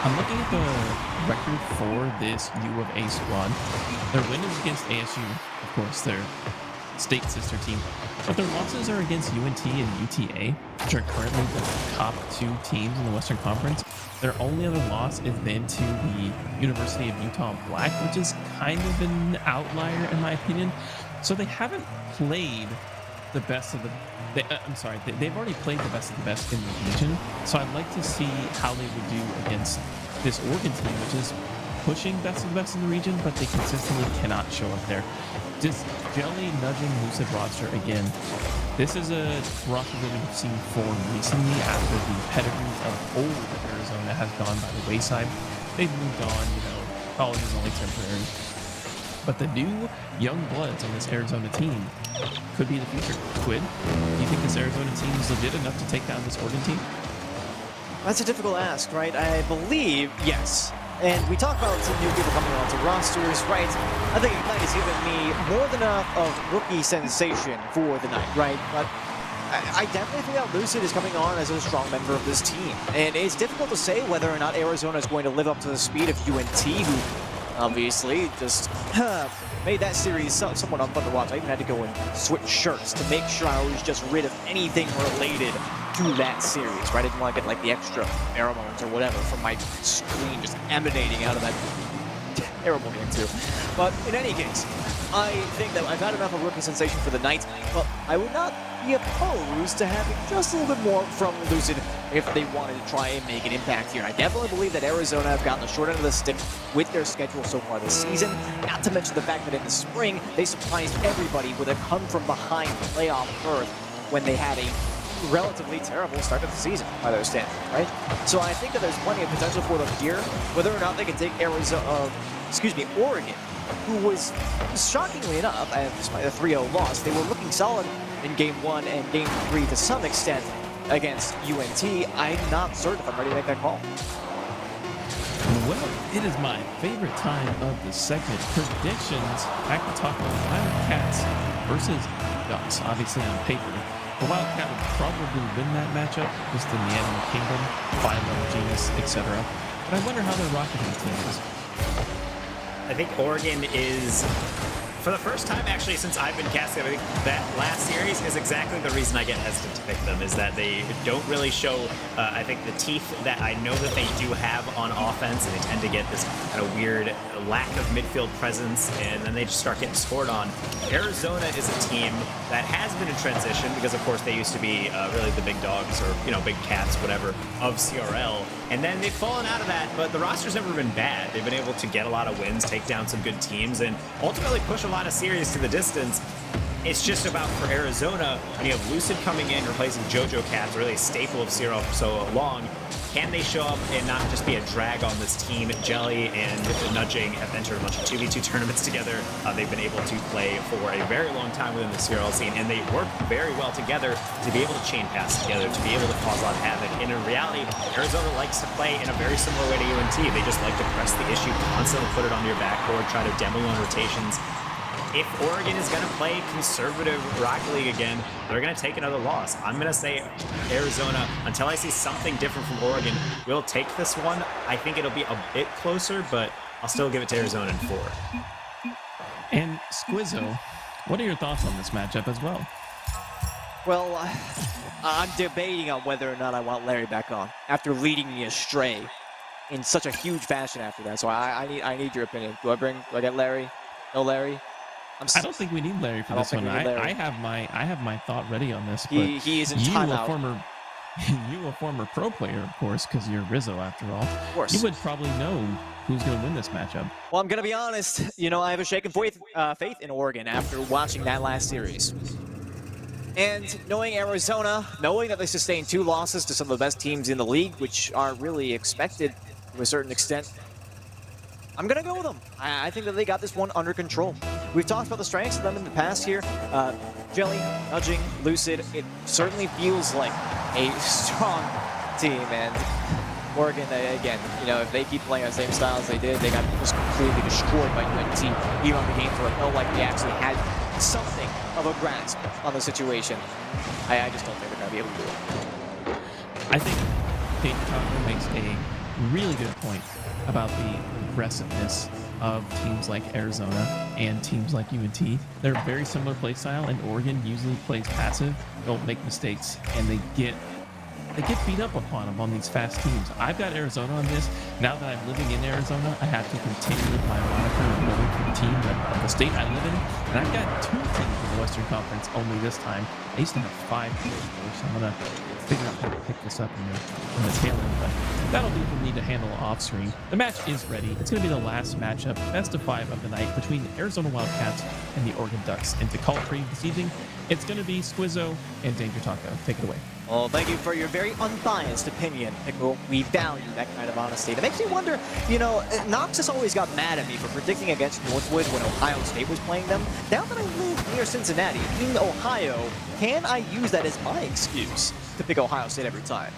I'm looking at the record for this U of A squad. Their win is against ASU, of course, their state sister team. But their losses are against UNT and UTA, which are currently the top two teams in the Western Conference. Their only other loss is then to the University of Utah Black, which is kind of an outlier in my opinion. So they haven't played the best of the... they've already played the best of the best in the region. So I'd like to see how they would do against this Oregon team, which is pushing best of the best in the region, but they consistently cannot show up there. Just Jelly nudging Lucid roster again. This is a roster that we've seen form recently after the pedigree of old Arizona has gone by the wayside. They've moved on, college is only temporary. But the new young bloods on this Arizona team could be the future. Quid, do you think this Arizona team is legit enough to take down this Oregon team? That's a difficult ask, right? I believe yes. And we talk about some new people coming onto rosters, right? I think Ignite has given me more than enough of rookie sensation for the night, right? But I definitely think that Lucid is coming on as a strong member of this team. And it's difficult to say whether or not Arizona is going to live up to the speed of UNT, who obviously just made that series somewhat unfun to watch. I even had to go and switch shirts to make sure I was just rid of anything related to that series, right? I didn't want to get like the extra pheromones or whatever from my screen just emanating out of that terrible game too. But in any case, I think that I've had enough of rookie sensation for the night, but I would not be opposed to having just a little bit more from Lucid if they wanted to try and make an impact here. And I definitely believe that Arizona have gotten the short end of the stick with their schedule so far this season, not to mention the fact that in the spring, they surprised everybody with a come-from-behind playoff berth when they had a relatively terrible start of the season by their standards, right? So I think that there's plenty of potential for them here, whether or not they can take Oregon, who was, shockingly enough, despite a 3-0 loss, they were looking solid in Game 1 and Game 3 to some extent against UNT. I'm not certain if I'm ready to make that call. Well, it is my favorite time of the segment. Predictions. Back to talk about Wildcats versus Ducks. Obviously on paper, the Wildcat would probably win that matchup, just in the animal kingdom, phylum, genus, etc. But I wonder how their rocketing team is. I think Oregon is, for the first time actually since I've been casting, I think that last series is exactly the reason I get hesitant to pick them, is that they don't really show, I think, the teeth that I know that they do have on offense, and they tend to get this kind of weird lack of midfield presence, and then they just start getting scored on. Arizona is a team that has been in transition because, of course, they used to be really the big dogs or, big cats, whatever, of CRL. And then they've fallen out of that, but the roster's never been bad. They've been able to get a lot of wins, take down some good teams, and ultimately push a lot of series to the distance. it's just about for Arizona, when you have Lucid coming in, replacing JoJo Cats, really a staple of Zero for so long, can they show up and not just be a drag on this team? Jelly and Nudging have entered a bunch of 2v2 tournaments together. They've been able to play for a very long time within the CRL scene, and they work very well together to be able to chain pass together, to be able to cause a lot of havoc. And in reality, Arizona likes to play in a very similar way to UNT. They just like to press the issue, constantly put it on your backboard, try to demo on rotations. If Oregon is going to play conservative Rocket League again, they're going to take another loss. I'm going to say Arizona, until I see something different from Oregon, will take this one. I think it'll be a bit closer, but I'll still give it to Arizona in 4. And Squizzo, what are your thoughts on this matchup as well? Well, I'm debating on whether or not I want Larry back on after leading me astray in such a huge fashion after that. So I need your opinion. Do I get Larry? No Larry? I don't think we need Larry for this one. I have my thought ready on this. But he is in timeout. You a former pro player, of course, because you're Rizzo after all. Of course. You would probably know who's going to win this matchup. Well, I'm going to be honest. You know, I have a shaken faith in Oregon after watching that last series. And knowing Arizona, knowing that they sustained 2 losses to some of the best teams in the league, which are really expected to a certain extent, I'm going to go with them. I think that they got this one under control. We've talked about the strengths of them in the past here. Jelly, Nudging, Lucid, it certainly feels like a strong team. And Oregon, again, you know, if they keep playing the same style as they did, they got just completely destroyed by UNT. Even on the games where it felt like they actually had something of a grasp on the situation. I just don't think they're going to be able to do it. I think Dayton Taco makes a really good point about the aggressiveness of teams like Arizona and teams like UNT. They're a very similar play style, and Oregon usually plays passive, don't make mistakes, and they get beat up upon them on these fast teams. I've got Arizona on this. Now that I'm living in Arizona, I have to continue with my moniker of going to the team of the state I live in. And I've got 2 teams in the Western Conference only this time. I used to have 5 teams before, so I'm going to figure out how to pick this up in the tail end. But that'll do for me to handle off screen. The match is ready. It's going to be the last matchup, best of 5 of the night, between the Arizona Wildcats and the Oregon Ducks. And to call it for you this evening, it's going to be Squizzo and Danger Taco. Take it away. Well, thank you for your very unbiased opinion, Pickle. We value that kind of honesty. It makes me wonder, you know, Knox has always got mad at me for predicting against Northwood when Ohio State was playing them. Now that I live near Cincinnati, in Ohio, can I use that as my excuse to pick Ohio State every time?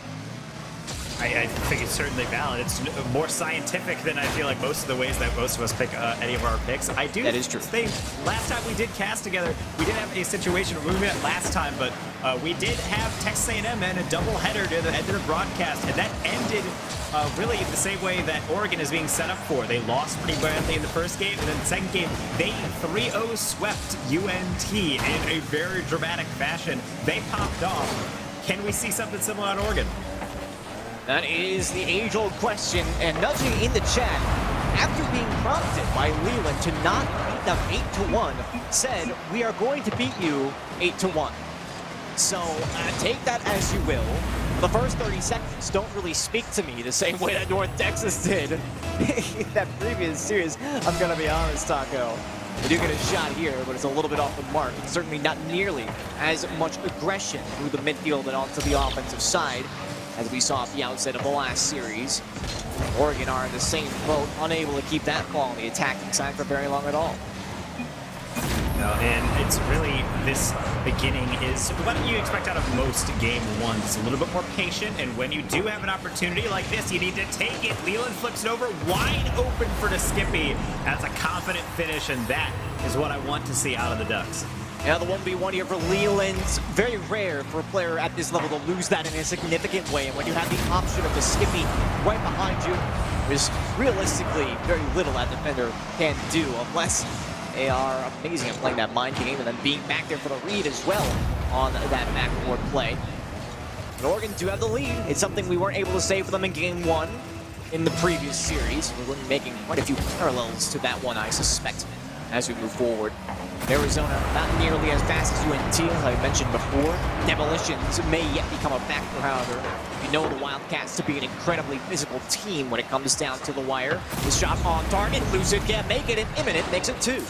I think it's certainly valid. It's more scientific than I feel like most of the ways that most of us pick any of our picks. I do. That is true. Think last time we did cast together, we did have a situation where we met last time, but we did have Texas A&M and a doubleheader near the end of the broadcast, and that ended really the same way that Oregon is being set up for. They lost pretty badly in the first game, and then the second game, they 3-0 swept UNT in a very dramatic fashion. They popped off. Can we see something similar on Oregon? That is the age-old question, and Nudging in the chat, after being prompted by Leland to not beat them 8-1, said, "We are going to beat you 8-1. So take that as you will. The first 30 seconds don't really speak to me the same way that North Texas did in that previous series. I'm going to be honest, Taco. They do get a shot here, but it's a little bit off the mark. It's certainly not nearly as much aggression through the midfield and onto the offensive side as we saw at the outset of the last series. Oregon are in the same boat, unable to keep that ball on the attacking side for very long at all. No, and it's really, this beginning is what you expect out of most game ones. It's a little bit more patient, and when you do have an opportunity like this, you need to take it. Leland flips it over, wide open for the Skippy. That's a confident finish, and that is what I want to see out of the Ducks. Yeah, the 1v1 here for Leland. Very rare for a player at this level to lose that in a significant way. And when you have the option of the Skippy right behind you, there's realistically very little that defender can do unless they are amazing at playing that mind game and then being back there for the read as well on that backboard play. But Oregon do have the lead. It's something we weren't able to say for them in game 1 in the previous series. We're making quite a few parallels to that one, I suspect, as we move forward. Arizona, not nearly as fast as UNT, as I mentioned before. Demolitions may yet become a factor, however. We know the Wildcats to be an incredibly physical team when it comes down to the wire. The shot on target, Lucid can't make it, and Imminent makes it 2.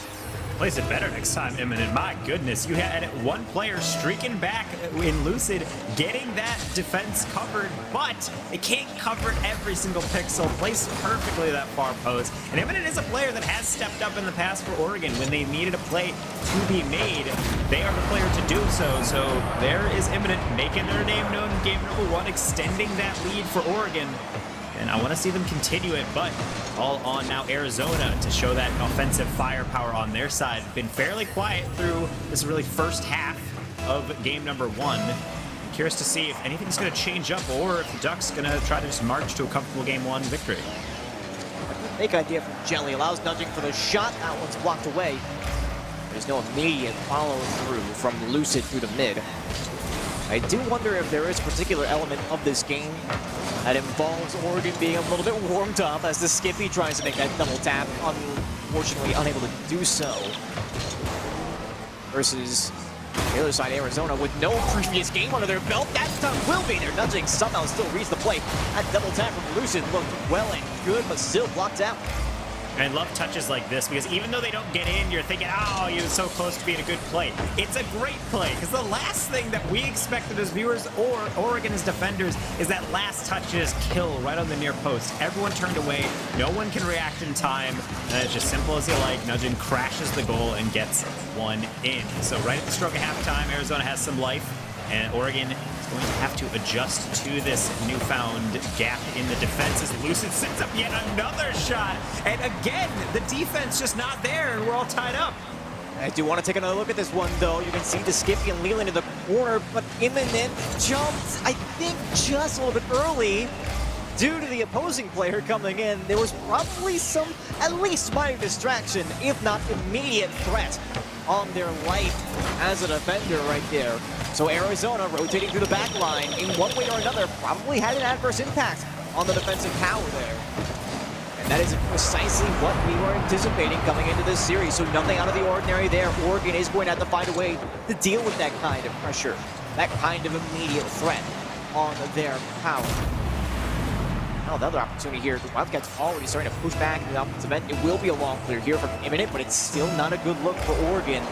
Plays it better next time, Imminent. My goodness, you had one player streaking back in Lucid, getting that defense covered, but they can't cover every single pixel. Placed perfectly that far post. And Imminent is a player that has stepped up in the past for Oregon. When they needed a play to be made, they are the player to do so. So there is Imminent making their name known in game number 1, extending that lead for Oregon. And I want to see them continue it, but all on now Arizona to show that offensive firepower on their side. Been fairly quiet through this really first half of game number 1. I'm curious to see if anything's going to change up or if the Ducks going to try to just march to a comfortable game 1 victory. Big idea from Jelly. Allows nudging for the shot. That one's blocked away. There's no immediate follow through from Lucid through the mid. I do wonder if there is a particular element of this game that involves Oregon being a little bit warmed up as the Skippy tries to make that double tap, unfortunately unable to do so. Versus the other side, Arizona, with no previous game under their belt. That time will be there. Nudging somehow still reads the play. That double tap from Lucid looked well and good, but still blocked out. And I love touches like this because even though they don't get in, you're thinking, oh, you're so close to being a good play. It's a great play because the last thing that we expected as viewers or Oregon as defenders is that last touch is kill right on the near post. Everyone turned away. No one can react in time. And it's just simple as you like. Nugent crashes the goal and gets one in. So right at the stroke of halftime, Arizona has some life. And Oregon is going to have to adjust to this newfound gap in the defense as Lucid sets up yet another shot. And again, the defense just not there, and we're all tied up. I do want to take another look at this one, though. You can see the Skippy and Leland in the corner, but Imminent jumped, I think, just a little bit early. Due to the opposing player coming in, there was probably some, at least minor distraction, if not immediate threat on their life as a defender right there. So Arizona rotating through the back line in one way or another probably had an adverse impact on the defensive power there. And that is precisely what we were anticipating coming into this series. So nothing out of the ordinary there. Oregon is going to have to find a way to deal with that kind of pressure, that kind of immediate threat on their power. Now another opportunity here. The Wildcats already starting to push back in the offensive end. It will be a long clear here from Imminent, but it's still not a good look for Oregon.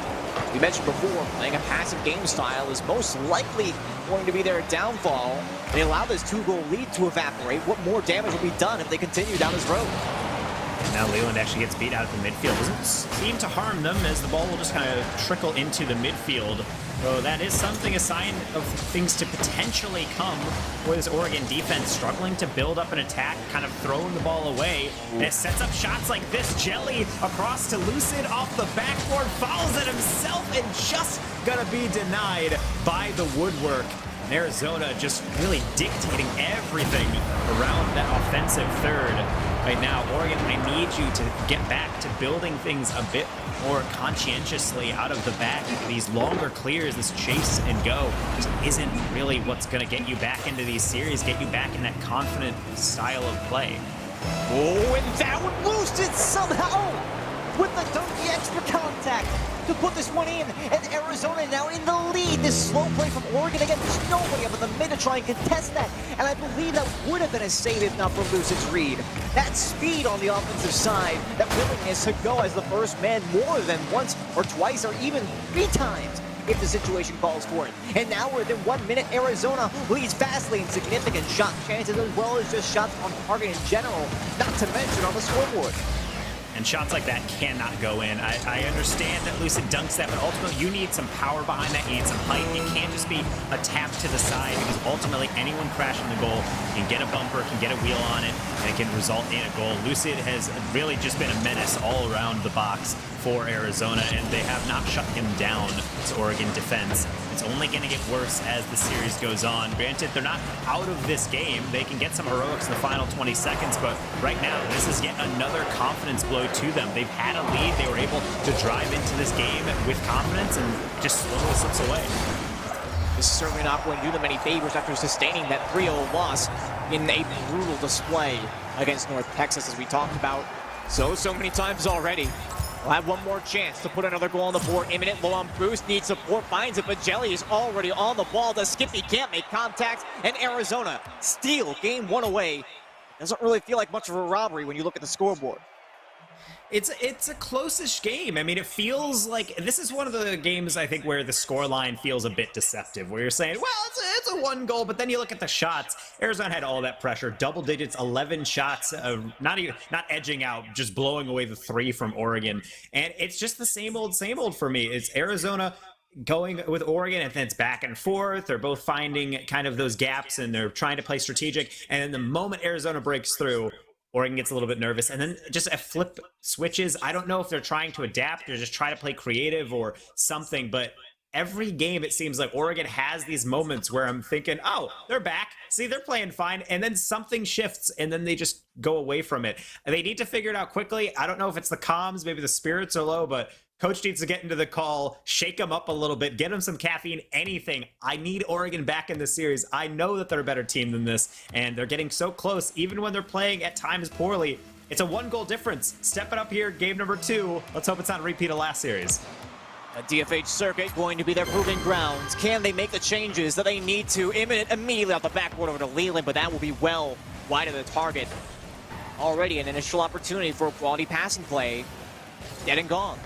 We mentioned before, playing a passive game style is most likely going to be their downfall. They allow this 2-goal lead to evaporate. What more damage will be done if they continue down this road? And now Leland actually gets beat out of the midfield. Doesn't seem to harm them as the ball will just kind of trickle into the midfield. So that is something, a sign of things to potentially come for this Oregon defense, struggling to build up an attack, kind of throwing the ball away. And it sets up shots like this. Jelly across to Lucid off the backboard, follows it himself and just gonna be denied by the woodwork. And Arizona just really dictating everything around that offensive third. Right now, Oregon, I need you to get back to building things a bit more conscientiously out of the back. These longer clears, this chase and go, just isn't really what's going to get you back into these series, get you back in that confident style of play. Oh, and that one Lucid somehow with the extra contact to put this one in, and Arizona now in the lead. This slow play from Oregon again. There's nobody up in the mid to try and contest that, and I believe that would have been a save if not for Lucid's read. That speed on the offensive side, that willingness to go as the first man more than once or twice or even 3 times if the situation calls for it. And now within 1 minute, Arizona leads vastly in significant shot chances as well as just shots on target in general, not to mention on the scoreboard. And shots like that cannot go in. I understand that Lucid dunks that, but ultimately you need some power behind that. You need some height. It can't just be a tap to the side because ultimately anyone crashing the goal can get a bumper, can get a wheel on it, and it can result in a goal. Lucid has really just been a menace all around the box for Arizona, and they have not shut him down, this Oregon defense. It's only going to get worse as the series goes on. Granted, they're not out of this game. They can get some heroics in the final 20 seconds, but right now, this is yet another confidence blow to them. They've had a lead. They were able to drive into this game with confidence and just slowly slips away. This is certainly not going to do them any favors after sustaining that 3-0 loss in a brutal display against North Texas, as we talked about so many times already. We'll have one more chance to put another goal on the board. Imminent, low on boost, needs support, finds it, but Jelly is already on the ball. The Skippy can't make contact, and Arizona steal game 1 away. Doesn't really feel like much of a robbery when you look at the scoreboard. It's a close-ish game. I mean, it feels like this is one of the games I think where the scoreline feels a bit deceptive, where you're saying, well, it's a 1 goal, but then you look at the shots. Arizona had all that pressure, double digits, 11 shots, not edging out, just blowing away the 3 from Oregon, and it's just the same old for me. It's Arizona going with Oregon, and then it's back and forth. They're both finding kind of those gaps, and they're trying to play strategic. And then the moment Arizona breaks through, Oregon gets a little bit nervous, and then just a flip switches. I don't know if they're trying to adapt or just try to play creative or something, but every game it seems like Oregon has these moments where I'm thinking, oh, they're back. See, they're playing fine, and then something shifts, and then they just go away from it. And they need to figure it out quickly. I don't know if it's the comms, maybe the spirits are low, but Coach needs to get into the call, shake them up a little bit, get them some caffeine, anything. I need Oregon back in this series. I know that they're a better team than this, and they're getting so close, even when they're playing at times poorly. It's a 1 goal difference. Step it up here, game number 2. Let's hope it's not a repeat of last series. A DFH circuit going to be their proving grounds. Can they make the changes that they need to? Imminent immediately off the backboard over to Leland, but that will be well wide of the target. Already an initial opportunity for a quality passing play. Dead and gone.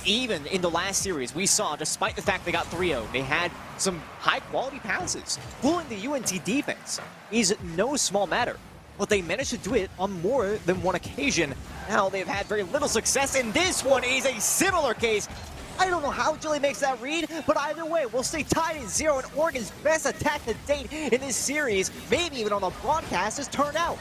Even in the last series, we saw, despite the fact they got 3-0, they had some high-quality passes. Fooling the UNT defense is no small matter, but they managed to do it on more than one occasion. Now they've had very little success, and this one is a similar case. I don't know how Jelly makes that read, but either way, we'll stay tied at 0, and Oregon's best attack to date in this series, maybe even on the broadcast, has turned out.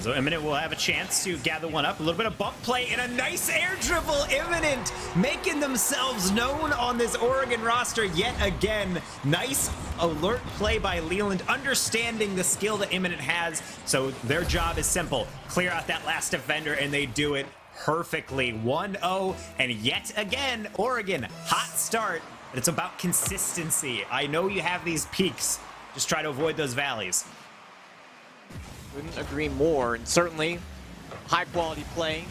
So Imminent will have a chance to gather one up. A little bit of bump play and a nice air dribble. Imminent making themselves known on this Oregon roster yet again. Nice alert play by Leland, understanding the skill that Imminent has. So their job is simple. Clear out that last defender, and they do it perfectly. 1-0, and yet again, Oregon, hot start. But it's about consistency. I know you have these peaks. Just try to avoid those valleys. Couldn't agree more, and certainly high-quality play.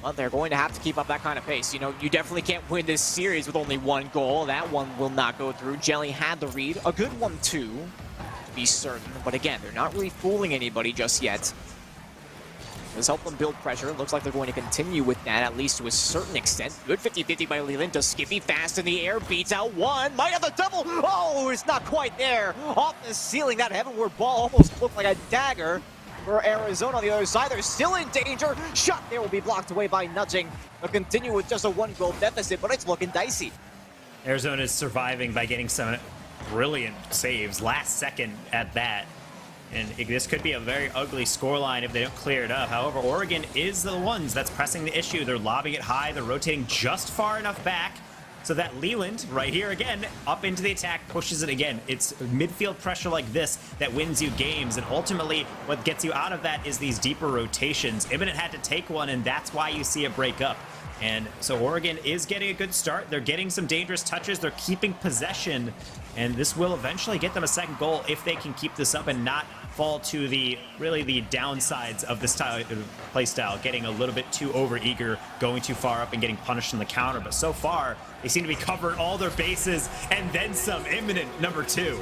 But they're going to have to keep up that kind of pace. You know, you definitely can't win this series with only 1 goal. That one will not go through. Jelly had the read. A good one, too, to be certain. But again, they're not really fooling anybody just yet. Let's help them build pressure. It looks like they're going to continue with that, at least to a certain extent. Good 50-50 by Leland. Does Skippy fast in the air, beats out one. Might have the double. Oh, it's not quite there. Off the ceiling, that heavenward ball almost looked like a dagger for Arizona on the other side. They're still in danger. Shot there will be blocked away by nudging. They'll continue with just a 1-goal deficit, but it's looking dicey. Arizona is surviving by getting some brilliant saves, last second at that. And this could be a very ugly scoreline if they don't clear it up. However, Oregon is the ones that's pressing the issue. They're lobbing it high. They're rotating just far enough back so that Leland, right here again, up into the attack, pushes it again. It's midfield pressure like this that wins you games. And ultimately, what gets you out of that is these deeper rotations. Imminent had to take one, and that's why you see it break up. And so Oregon is getting a good start. They're getting some dangerous touches. They're keeping possession. And this will eventually get them a second goal if they can keep this up and not fall to the downsides of this play style, getting a little bit too overeager, going too far up and getting punished on the counter. But so far, they seem to be covering all their bases and then some. Imminent number 2.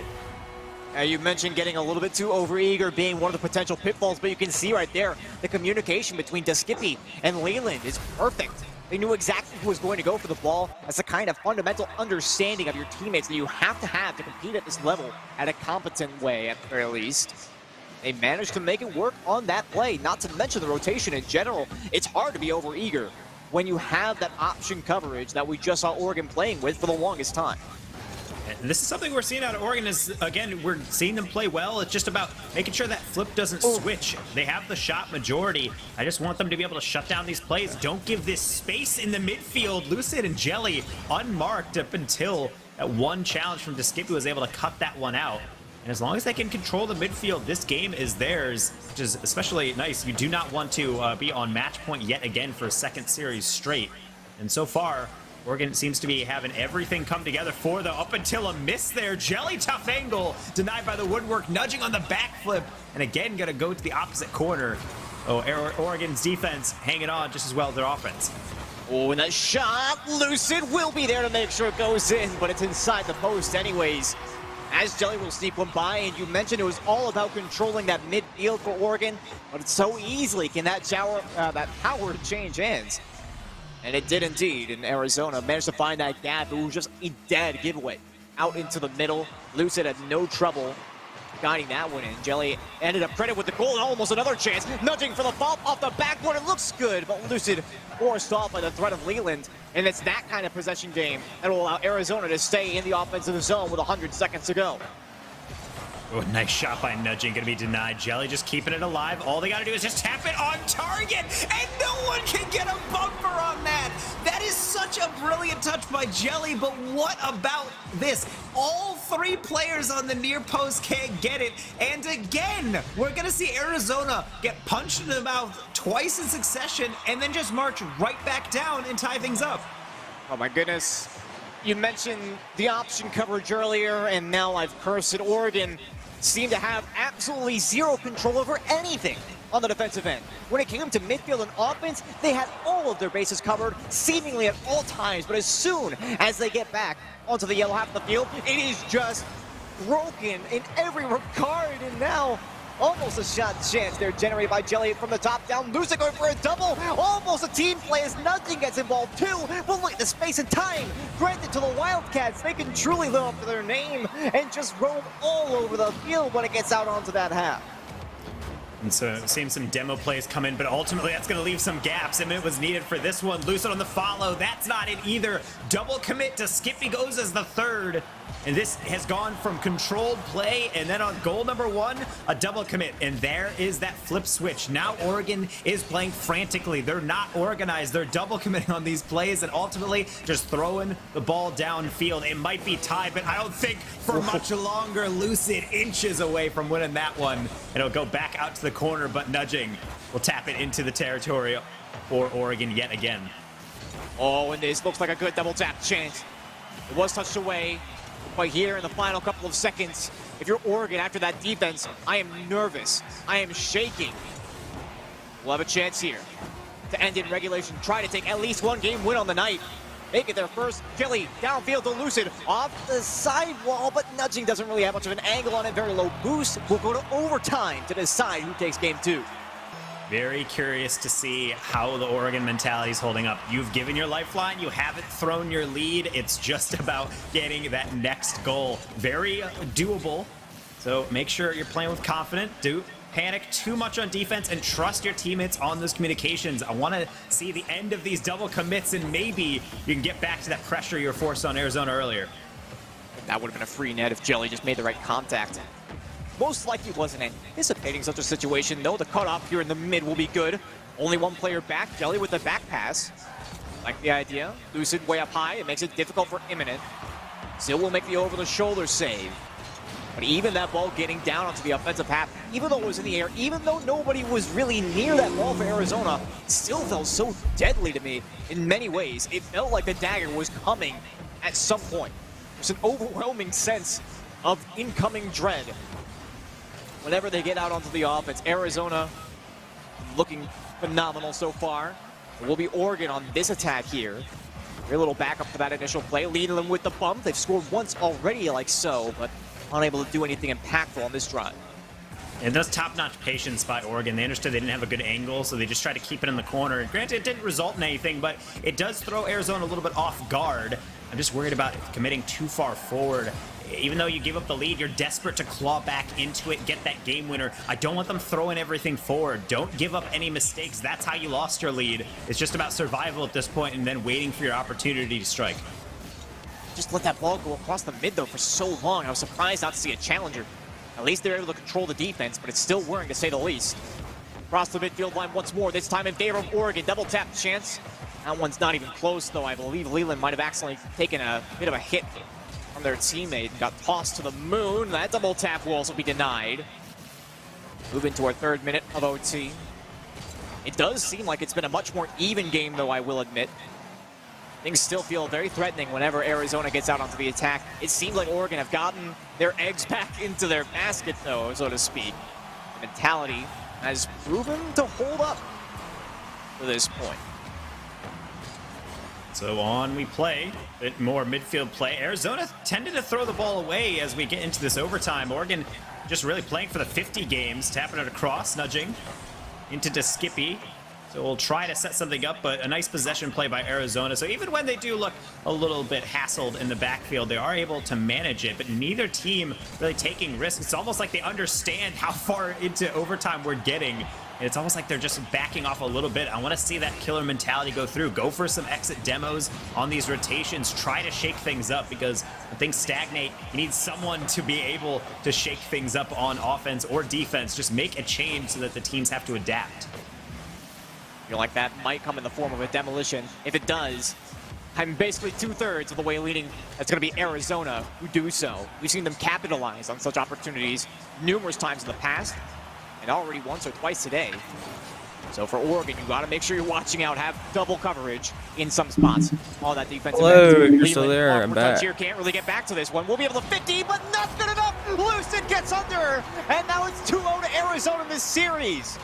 You mentioned getting a little bit too overeager being one of the potential pitfalls, but you can see right there the communication between Skippy and Leland is perfect. They knew exactly who was going to go for the ball. That's the kind of fundamental understanding of your teammates that you have to compete at this level at a competent way, at the very least. They managed to make it work on that play, not to mention the rotation in general. It's hard to be overeager when you have that option coverage that we just saw Oregon playing with for the longest time. And this is something we're seeing out of Oregon is, again, we're seeing them play well. It's just about making sure that flip doesn't switch. They have the shot majority. I just want them to be able to shut down these plays. Don't give this space in the midfield. Lucid and Jelly unmarked up until that one challenge from Skippy was able to cut that one out. And as long as they can control the midfield, this game is theirs, which is especially nice. You do not want to be on match point yet again for a second series straight. And so far, Oregon seems to be having everything come together for them up until a miss there. Jelly, tough angle, denied by the woodwork, nudging on the backflip, and again gonna go to the opposite corner. Oh, Oregon's defense hanging on just as well as their offense. Oh, and that shot, Lucid will be there to make sure it goes in, but it's inside the post anyways. as Jelly will sneak one by, and you mentioned it was all about controlling that midfield for Oregon, but so easily can that power change hands. And it did indeed, and Arizona managed to find that gap. It was just a dead giveaway out into the middle. Lucid had no trouble guiding that one in. Jelly ended up credit with the goal and almost another chance. Nudging for the ball off the backboard. It looks good, but Lucid forced off by the threat of Leland. And it's that kind of possession game that will allow Arizona to stay in the offensive zone with 100 seconds to go. Oh, nice shot by Nudging, gonna be denied. Jelly just keeping it alive. All they gotta do is just tap it on target, and no one can get a bumper on that. That is such a brilliant touch by Jelly, but what about this? All three players on the near post can't get it, and again, we're gonna see Arizona get punched in the mouth twice in succession, and then just march right back down and tie things up. Oh my goodness. You mentioned the option coverage earlier, and now I've cursed it. Oregon seemed to have absolutely zero control over anything on the defensive end. When it came to midfield and offense, they had all of their bases covered, seemingly at all times, but as soon as they get back onto the yellow half of the field, it is just broken in every regard, and now almost a shot chance there generated by Jelly from the top down. Lucid going for a double. Almost a team play as Nudging gets involved too. But look at the space and time granted to the Wildcats. They can truly live up to their name and just roam all over the field when it gets out onto that half. And so seeing some demo plays come in, but ultimately that's going to leave some gaps, and it was needed for this one. Lucid on the follow. That's not it either. Double commit to Skippy goes as the third. And this has gone from controlled play, and then on goal number one, a double commit. And there is that flip switch. Now Oregon is playing frantically. They're not organized. They're double committing on these plays and ultimately just throwing the ball downfield. It might be tied, but I don't think for much longer. Lucid inches away from winning that one. It'll go back out to the corner, but Nudging will tap it into the territory for Oregon yet again. Oh, and this looks like a good double tap chance. It was touched away. But here in the final couple of seconds, if you're Oregon after that defense, I am nervous. I am shaking. We'll have a chance here to end in regulation. Try to take at least one game win on the night. Make it their first. Jelly downfield to Lucid off the sidewall, but Nudging doesn't really have much of an angle on it. Very low boost. We'll go to overtime to decide who takes game two. Very curious to see how the Oregon mentality is holding up. You've given your lifeline. You haven't thrown your lead. It's just about getting that next goal. Very doable. So make sure you're playing with confidence. Don't panic too much on defense and trust your teammates on those communications. I want to see the end of these double commits, and maybe you can get back to that pressure you were forced on Arizona earlier. That would have been a free net if Jelly just made the right contact. Most likely wasn't anticipating such a situation, though. The cutoff here in the mid will be good. Only one player back. Jelly with the back pass. Like the idea. Lucid way up high. It makes it difficult for Imminent. Still will make the over-the-shoulder save. But even that ball getting down onto the offensive half, even though it was in the air, even though nobody was really near that ball for Arizona, it still felt so deadly to me in many ways. It felt like the dagger was coming at some point. There's an overwhelming sense of incoming dread whenever they get out onto the offense. Arizona looking phenomenal so far. It will be Oregon on this attack here. They're a little backup for that initial play, leading them with the bump. They've scored once already like so, but unable to do anything impactful on this drive. And that's top-notch patience by Oregon. They understood they didn't have a good angle, so they just tried to keep it in the corner. And granted, it didn't result in anything, but it does throw Arizona a little bit off guard. I'm just worried about committing too far forward. Even though you give up the lead, you're desperate to claw back into it, get that game winner. I don't want them throwing everything forward. Don't give up any mistakes. That's how you lost your lead. It's just about survival at this point and then waiting for your opportunity to strike. Just let that ball go across the mid, though, for so long. I was surprised not to see a challenger. At least they're able to control the defense, but it's still worrying to say the least. Across the midfield line once more, this time in favor of Oregon. Double tap chance. That one's not even close, though. I believe Leland might have accidentally taken a bit of a hit from their teammate. Got tossed to the moon. That double tap will also be denied. Move into our third minute of OT. It does seem like it's been a much more even game, though, I will admit. Things still feel very threatening whenever Arizona gets out onto the attack. It seems like Oregon have gotten their eggs back into their basket, though, so to speak. The mentality has proven to hold up to this point. So on we play, a bit more midfield play. Arizona tended to throw the ball away as we get into this overtime. Oregon just really playing for the 50 games, tapping it across, nudging into Skippy. So we'll try to set something up, but a nice possession play by Arizona. So even when they do look a little bit hassled in the backfield, they are able to manage it, but neither team really taking risks. It's almost like they understand how far into overtime we're getting. And it's almost like they're just backing off a little bit. I want to see that killer mentality go through. Go for some exit demos on these rotations. Try to shake things up, because when things stagnate, you need someone to be able to shake things up on offense or defense. Just make a change so that the teams have to adapt. I feel like that might come in the form of a demolition. If it does, I'm basically 2/3 of the way leaning. It's going to be Arizona who do so. We've seen them capitalize on such opportunities numerous times in the past, and already once or twice today. So for Oregon, you got to make sure you're watching out, have double coverage in some spots. All that defensive Hello, end. you're still there. I'm back. Here can't really get back to this one. We'll be able to 50, but not good enough. Lucid gets under, and now it's 2-0 to Arizona in this series.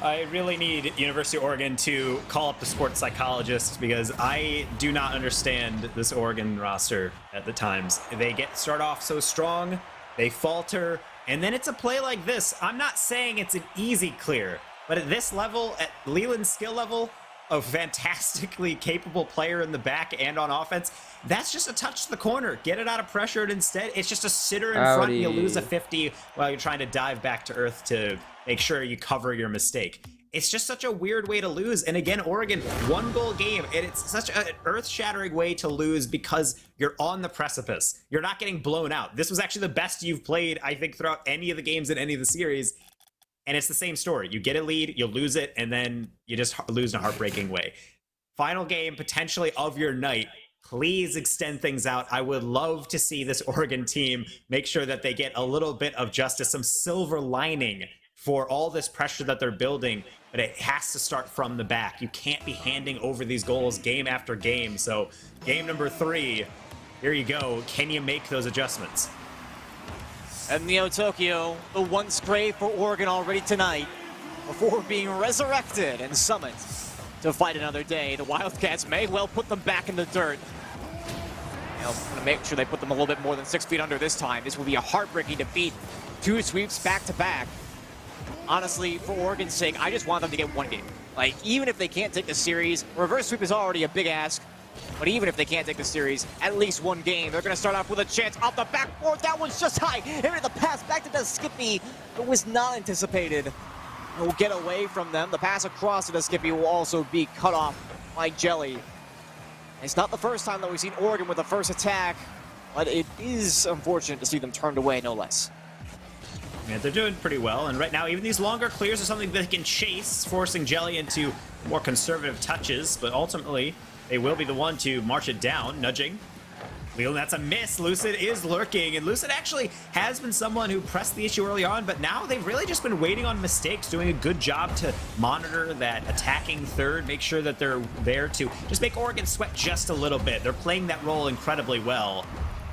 I really need University of Oregon to call up the sports psychologist, because I do not understand this Oregon roster at the times. They start off so strong, they falter, and then it's a play like this. I'm not saying it's an easy clear, but at this level, at Leland's skill level, a fantastically capable player in the back and on offense, that's just a touch to the corner. Get it out of pressure, and instead it's just a sitter in front, and you lose a 50 while you're trying to dive back to earth to make sure you cover your mistake. It's just such a weird way to lose. And again, Oregon, 1-goal game, and it's such an earth-shattering way to lose because you're on the precipice. You're not getting blown out. This was actually the best you've played, I think, throughout any of the games in any of the series. And it's the same story. You get a lead, you lose it, and then you just lose in a heartbreaking way. Final game, potentially, of your night. Please extend things out. I would love to see this Oregon team make sure that they get a little bit of justice, some silver lining for all this pressure that they're building, but it has to start from the back. You can't be handing over these goals game after game. So game number 3, here you go. Can you make those adjustments? And Neo Tokyo, the once grave for Oregon already tonight, before being resurrected and summoned to fight another day. The Wildcats may well put them back in the dirt. I'm going to make sure they put them a little bit more than 6 feet under this time. This will be a heartbreaking defeat. 2 sweeps back to back. Honestly, for Oregon's sake, I just want them to get 1 game. Like, even if they can't take the series, reverse sweep is already a big ask. But even if they can't take the series, at least 1 game. They're going to start off with a chance off the backboard. That one's just high. Here the pass back to Skippy. It was not anticipated. We'll get away from them. The pass across to Skippy will also be cut off by Jelly. It's not the first time that we've seen Oregon with the first attack, but it is unfortunate to see them turned away, no less. Yeah, they're doing pretty well, and right now even these longer clears are something they can chase, forcing Jelly into more conservative touches, but ultimately they will be the one to march it down, nudging. Leland, that's a miss. Lucid is lurking, and Lucid actually has been someone who pressed the issue early on, but now they've really just been waiting on mistakes, doing a good job to monitor that attacking third, make sure that they're there to just make Oregon sweat just a little bit. They're playing that role incredibly well.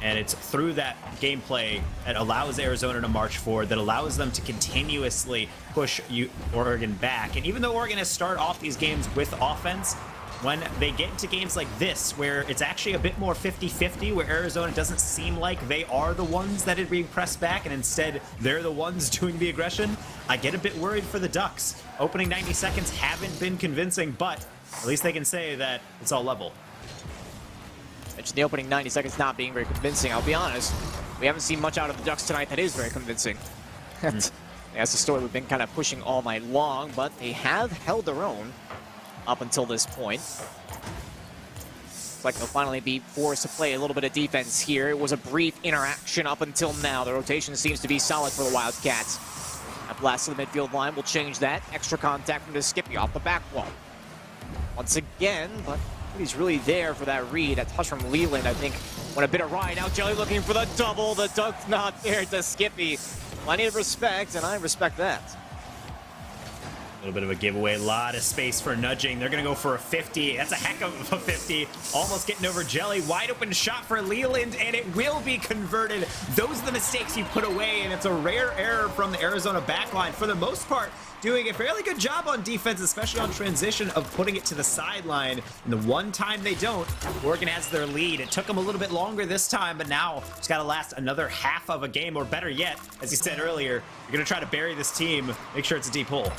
And it's through that gameplay that allows Arizona to march forward, that allows them to continuously push Oregon back. And even though Oregon has started off these games with offense, when they get into games like this, where it's actually a bit more 50-50, where Arizona doesn't seem like they are the ones that are being pressed back, and instead they're the ones doing the aggression, I get a bit worried for the Ducks. Opening 90 seconds haven't been convincing, but at least they can say that it's all level. The opening 90 seconds not being very convincing, I'll be honest. We haven't seen much out of the Ducks tonight that is very convincing. That's the story we've been kind of pushing all night long, but they have held their own up until this point. Looks like they'll finally be forced to play a little bit of defense here. It was a brief interaction up until now. The rotation seems to be solid for the Wildcats. A blast to the midfield line will change that. Extra contact from Skippy off the back wall. Once again, but he's really there for that read. That touch from Leland, I think, went a bit awry. Now Jelly looking for the double. The dunk's not there to Skippy. Plenty of respect, and I respect that. A little bit of a giveaway, a lot of space for nudging. They're going to go for a 50. That's a heck of a 50. Almost getting over Jelly. Wide open shot for Leland, and it will be converted. Those are the mistakes you put away, and it's a rare error from the Arizona backline. For the most part, doing a fairly good job on defense, especially on transition, of putting it to the sideline. And the one time they don't, Oregon has their lead. It took them a little bit longer this time, but now it's got to last another half of a game, or better yet, as you said earlier, you're going to try to bury this team. Make sure it's a deep hole.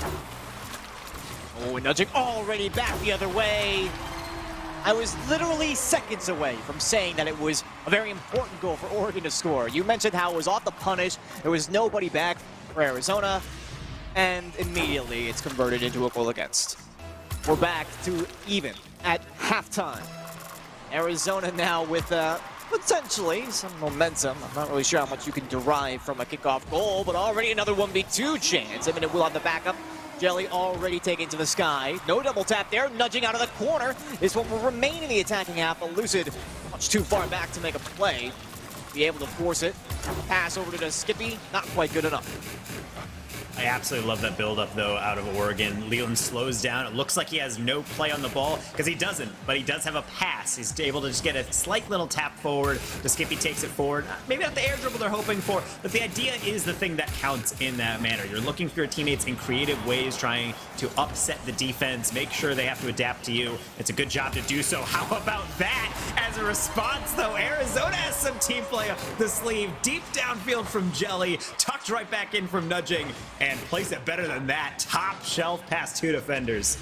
Oh, and nudging already back the other way. I was literally seconds away from saying that it was a very important goal for Oregon to score. You mentioned how it was off the punish. There was nobody back for Arizona, and immediately it's converted into a goal against. We're back to even at halftime. Arizona now with potentially some momentum. I'm not really sure how much you can derive from a kickoff goal, but already another 1v2 chance. I mean, it will have the backup. Jelly already taken to the sky. No double tap there, nudging out of the corner. This one will remain in the attacking half, but Lucid much too far back to make a play. Be able to force it. Pass over to the Skippy, not quite good enough. I absolutely love that build-up, though, out of Oregon. Leland slows down. It looks like he has no play on the ball, because he doesn't, but he does have a pass. He's able to just get a slight little tap forward. The Skippy takes it forward. Maybe not the air dribble they're hoping for, but the idea is the thing that counts in that manner. You're looking for your teammates in creative ways, trying to upset the defense, make sure they have to adapt to you. It's a good job to do so. How about that? As a response, though, Arizona has some team play up the sleeve. Deep downfield from Jelly, tucked right back in from nudging, and plays it better than that. Top shelf past two defenders.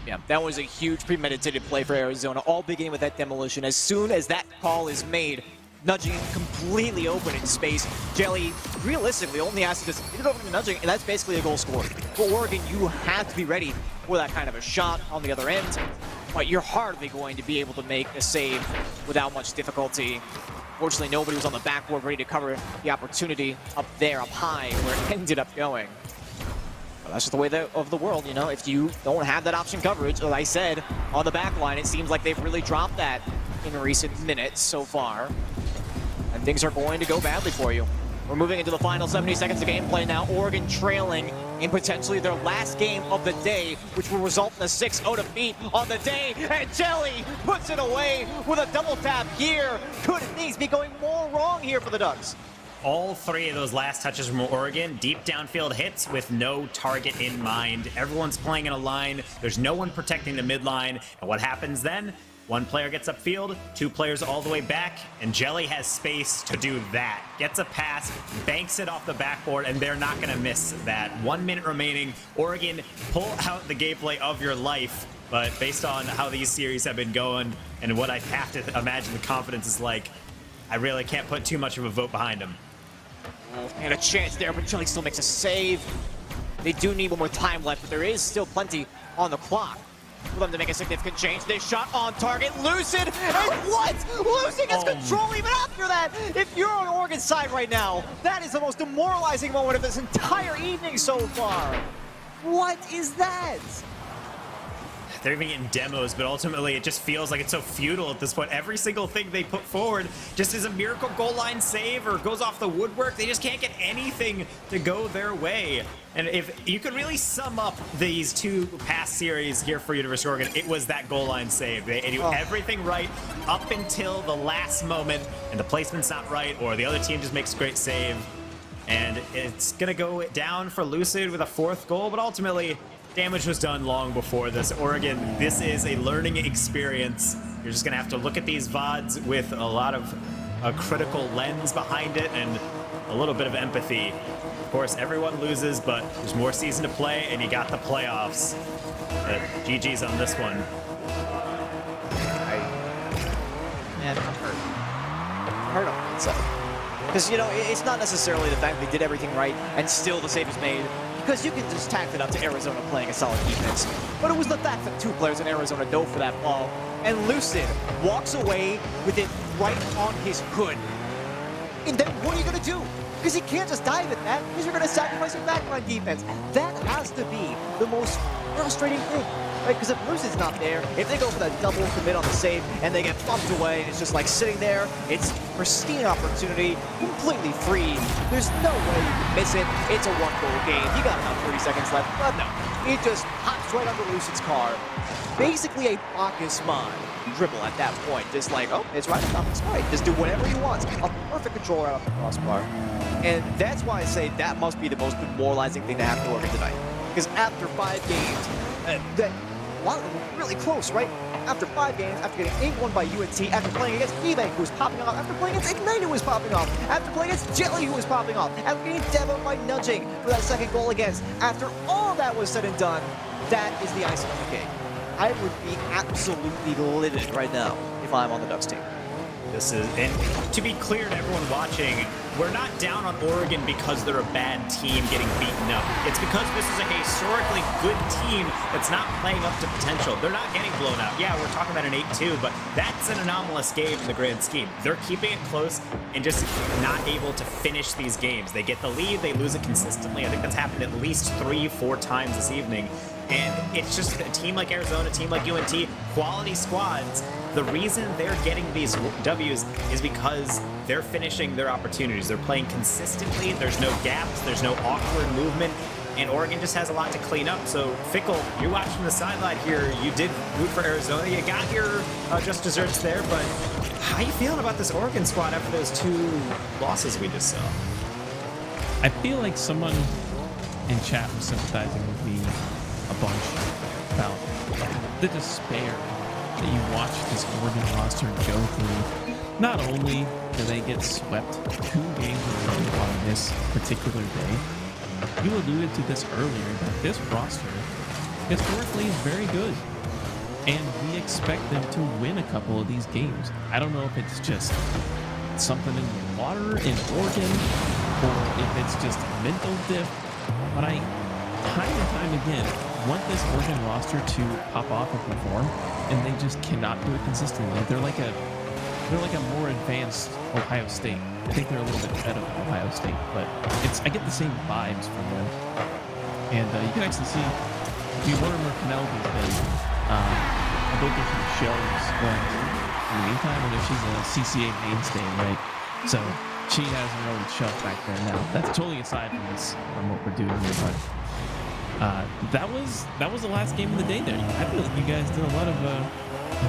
Yeah, that was a huge premeditated play for Arizona, all beginning with that demolition. As soon as that call is made, nudging completely open in space, Jelly realistically only has to just hit it over to nudging, and that's basically a goal scored. For Oregon, you have to be ready for that kind of a shot on the other end, but you're hardly going to be able to make a save without much difficulty. Fortunately, nobody was on the backboard ready to cover the opportunity up there, up high, where it ended up going. Well, that's just the way of the world, you know. If you don't have that option coverage, like I said, on the back line, it seems like they've really dropped that in recent minutes so far. And things are going to go badly for you. We're moving into the final 70 seconds of gameplay now. Oregon trailing in potentially their last game of the day, which will result in a 6-0 defeat on the day. And Jelly puts it away with a double tap here. Could things be going more wrong here for the Ducks? All three of those last touches from Oregon, deep downfield hits with no target in mind. Everyone's playing in a line. There's no one protecting the midline. And what happens then? One player gets upfield, two players all the way back, and Jelly has space to do that. Gets a pass, banks it off the backboard, and they're not going to miss that. 1 minute remaining. Oregon, pull out the gameplay of your life. But based on how these series have been going and what I have to imagine the confidence is like, I really can't put too much of a vote behind them. And a chance there, but Jelly still makes a save. They do need one more time left, but there is still plenty on the clock for them to make a significant change. This shot on target, Lucid, and what? Lucid gets control even after that. If you're on Oregon's side right now, that is the most demoralizing moment of this entire evening so far. What is that? They're even getting demos, but ultimately it just feels like it's so futile at this point. Every single thing they put forward just is a miracle goal line save or goes off the woodwork. They just can't get anything to go their way. And if you could really sum up these two past series here for University of Oregon, it was that goal line save. They do everything right up until the last moment, and the placement's not right, or the other team just makes a great save. And it's going to go down for Lucid with a fourth goal, but ultimately damage was done long before this. Oregon, this is a learning experience. You're just going to have to look at these VODs with a lot of a critical lens behind it and a little bit of empathy. Of course, everyone loses, but there's more season to play, and you got the playoffs. GG's on this one. Man, I'm hurt. I'm hurt on that side. Because, you know, it's not necessarily the fact they did everything right and still the save is made, because you can just tack it up to Arizona playing a solid defense. But it was the fact that two players in Arizona dove for that ball, and Lucid walks away with it right on his hood. And then what are you going to do? Because he can't just dive at that, because you're going to sacrifice your backline defense. That has to be the most frustrating thing, right? Because if Lucid's not there, if they go for that double commit on the save and they get bumped away, it's just like sitting there. It's pristine opportunity, completely free. There's no way you can miss it. It's a one-goal game. You got about 30 seconds left, but no. He just hops right under Lucid's car. Basically a Bacchus mod dribble at that point. Just like, oh, it's right, it's right. Just do whatever he wants. A perfect control right off the crossbar. And that's why I say that must be the most demoralizing thing to happen to Oregon tonight. Because after 5 games, a lot of them were really close, right? After 5 games, after getting 8-1 by UNT, after playing against eBay, who was popping off, after playing against Ignite, who was popping off, after playing against Jelly, who was popping off, after getting demoed by nudging for that second goal against, after all that was said and done, that is the icing on the cake. I would be absolutely livid right now if I'm on the Ducks team. This is, and to be clear to everyone watching, we're not down on Oregon because they're a bad team getting beaten up. It's because this is a historically good team that's not playing up to potential. They're not getting blown out. Yeah, we're talking about an 8-2, but that's an anomalous game in the grand scheme. They're keeping it close and just not able to finish these games. They get the lead, they lose it consistently. I think that's happened at least 3-4 times this evening. And it's just a team like Arizona, a team like UNT, quality squads. The reason they're getting these W's is because they're finishing their opportunities. They're playing consistently. There's no gaps. There's no awkward movement. And Oregon just has a lot to clean up. So, Fickle, you watched from the sideline here. You did root for Arizona. You got your just desserts there. But how you feeling about this Oregon squad after those 2 losses we just saw? I feel like someone in chat was sympathizing with me a bunch about the despair that you watch this Oregon roster go through. Not only do they get swept 2 games in a row on this particular day, you alluded to this earlier, that this roster historically is very good. And we expect them to win a couple of these games. I don't know if it's just something in the water in Oregon, or if it's just mental diff, but I time and time again want this Oregon roster to pop off and perform, and they just cannot do it consistently. They're like a more advanced Ohio State. I think they're a little bit ahead of Ohio State, but I get the same vibes from them. And you can actually see, if you learn where Penelope's been, I go through some shows going in the meantime, and she's a CCA mainstay, right? So she has her own shelf back there now. That's totally aside from this, from what we're doing here, but that was the last game of the day there. I feel like you guys did a lot of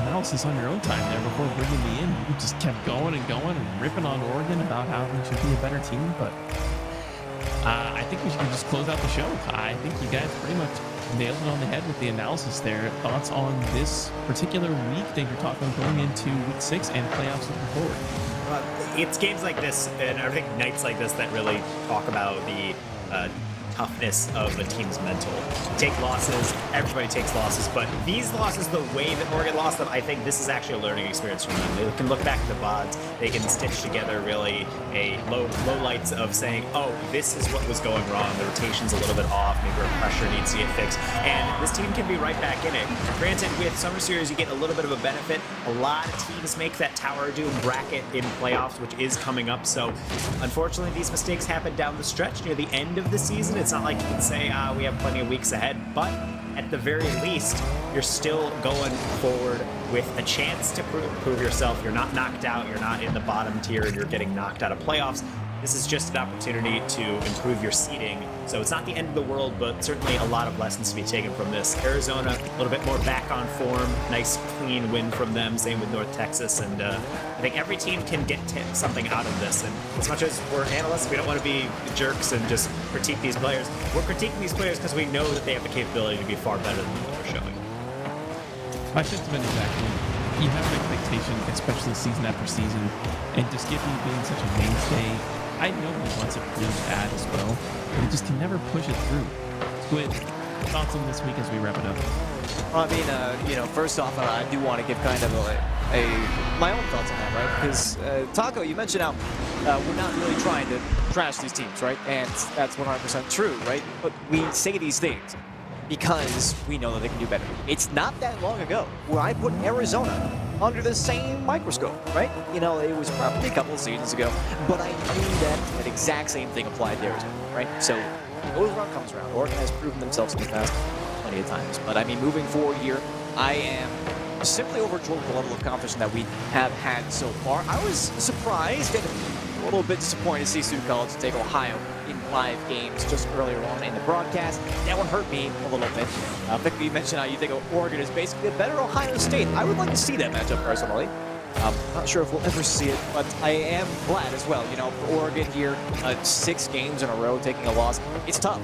analysis on your own time there before bringing me in. You just kept going and ripping on Oregon about how they should be a better team, but I think we should just close out the show. I think you guys pretty much nailed it on the head with the analysis there. Thoughts on this particular week that you're talking going into week 6 and playoffs looking forward? It's games like this, and I think nights like this, that really talk about the toughness of a team's mental. Take losses, everybody takes losses, but these losses, the way that Oregon lost them, I think this is actually a learning experience for them. They can look back at the VODs, they can stitch together really a low lights of saying, oh, this is what was going wrong, the rotation's a little bit off, maybe our pressure needs to get fixed, and this team can be right back in it. Granted, with Summer Series, you get a little bit of a benefit. A lot of teams make that Tower of Doom bracket in playoffs, which is coming up, so unfortunately, these mistakes happen down the stretch near the end of the season. It's not like you can say, we have plenty of weeks ahead, but at the very least, you're still going forward with a chance to prove yourself. You're not knocked out, you're not in the bottom tier, and you're getting knocked out of playoffs. This is just an opportunity to improve your seeding. So it's not the end of the world, but certainly a lot of lessons to be taken from this. Arizona, a little bit more back on form. Nice, clean win from them. Same with North Texas. And I think every team can get something out of this. And as much as we're analysts, we don't want to be jerks and just critique these players. We're critiquing these players because we know that they have the capability to be far better than what they're showing. My sentiment is exactly, you have an expectation, especially season after season, and just given you being such a mainstay, I know he wants it pretty bad as well, but he just can never push it through. Squid, thoughts on this week as we wrap it up? Well, I mean, first off, I do want to give kind of my own thoughts on that, right? Because, Taco, you mentioned how we're not really trying to trash these teams, right? And that's 100% true, right? But we say these things because we know that they can do better. It's not that long ago where I put Arizona under the same microscope, right? It was probably a couple of seasons ago, but I knew that exact same thing applied to Arizona, right? So goes around, comes around. Oregon has proven themselves in the past plenty of times. But I mean, moving forward here, I am simply overjoyed with the level of competition that we have had so far. I was surprised and a little bit disappointed to see Sioux College take Ohio in 5 games just earlier on in the broadcast. That one hurt me a little bit. Victor, you mentioned how you think Oregon is basically a better Ohio State. I would like to see that matchup personally. I'm not sure if we'll ever see it, but I am glad as well. You know, for Oregon here, 6 games in a row taking a loss, it's tough.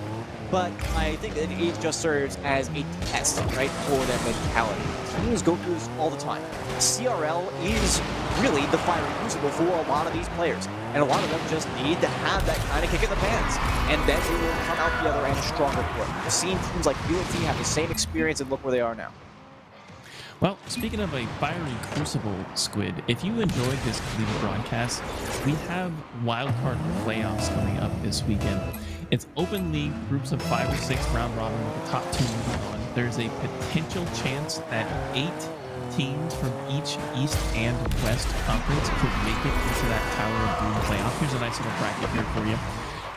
But I think that it just serves as a test, right, for their mentality. Teams go through this all the time. CRL is really the fire crucible for a lot of these players. And a lot of them just need to have that kind of kick in the pants. And then they will come out the other end stronger for it. We've seen teams like UNT have the same experience, and look where they are now. Well, speaking of a fiery crucible, Squid, if you enjoyed this collegiate broadcast, we have wildcard playoffs coming up this weekend. It's open league, groups of 5 or 6 round robin with the top 2 moving on. There's a potential chance that 8 teams from each East and West conference could make it into that Tower of Doom playoff. Here's a nice little bracket here for you.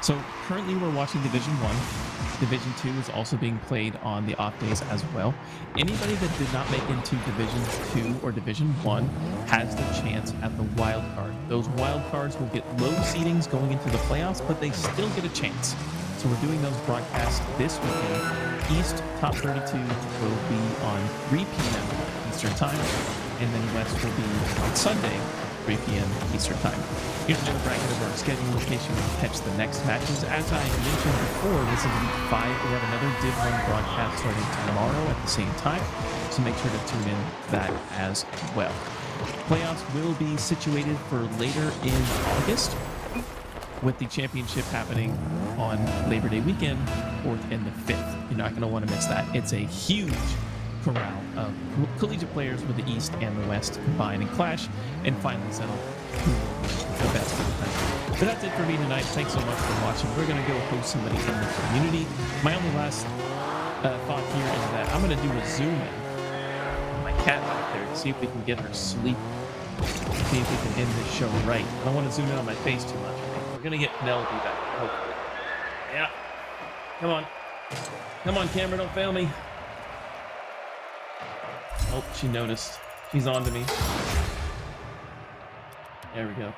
So currently we're watching Division 1. Division 2 is also being played on the off days as well. Anybody that did not make into Division 2 or Division 1 has the chance at the wild card. Those wild cards will get low seedings going into the playoffs, but they still get a chance. So we're doing those broadcasts this weekend. East top 32 will be on 3 p.m. Eastern Time, and then West will be on Sunday, 3 p.m. Eastern Time. Here's another bracket of our schedule in case you want to catch the next matches. As I mentioned before, this is week 5. We have another Div 1 broadcast starting tomorrow at the same time, so make sure to tune in to that as well. Playoffs will be situated for later in August, with the championship happening on Labor Day weekend, 4th and the 5th. You're not going to want to miss that. It's a huge corral of collegiate players with the East and the West combine and clash and finally settle who will be the best for the country. But that's it for me tonight. Thanks so much for watching. We're going to go host somebody from the community. My only last thought here is that I'm going to do a zoom in on my cat out there to see if we can get her sleep. See if we can end this show right. I don't want to zoom in on my face too much. We're going to get Penelope back, hopefully. Yeah. Come on. Come on, camera, don't fail me. Oh, she noticed. She's on to me. There we go.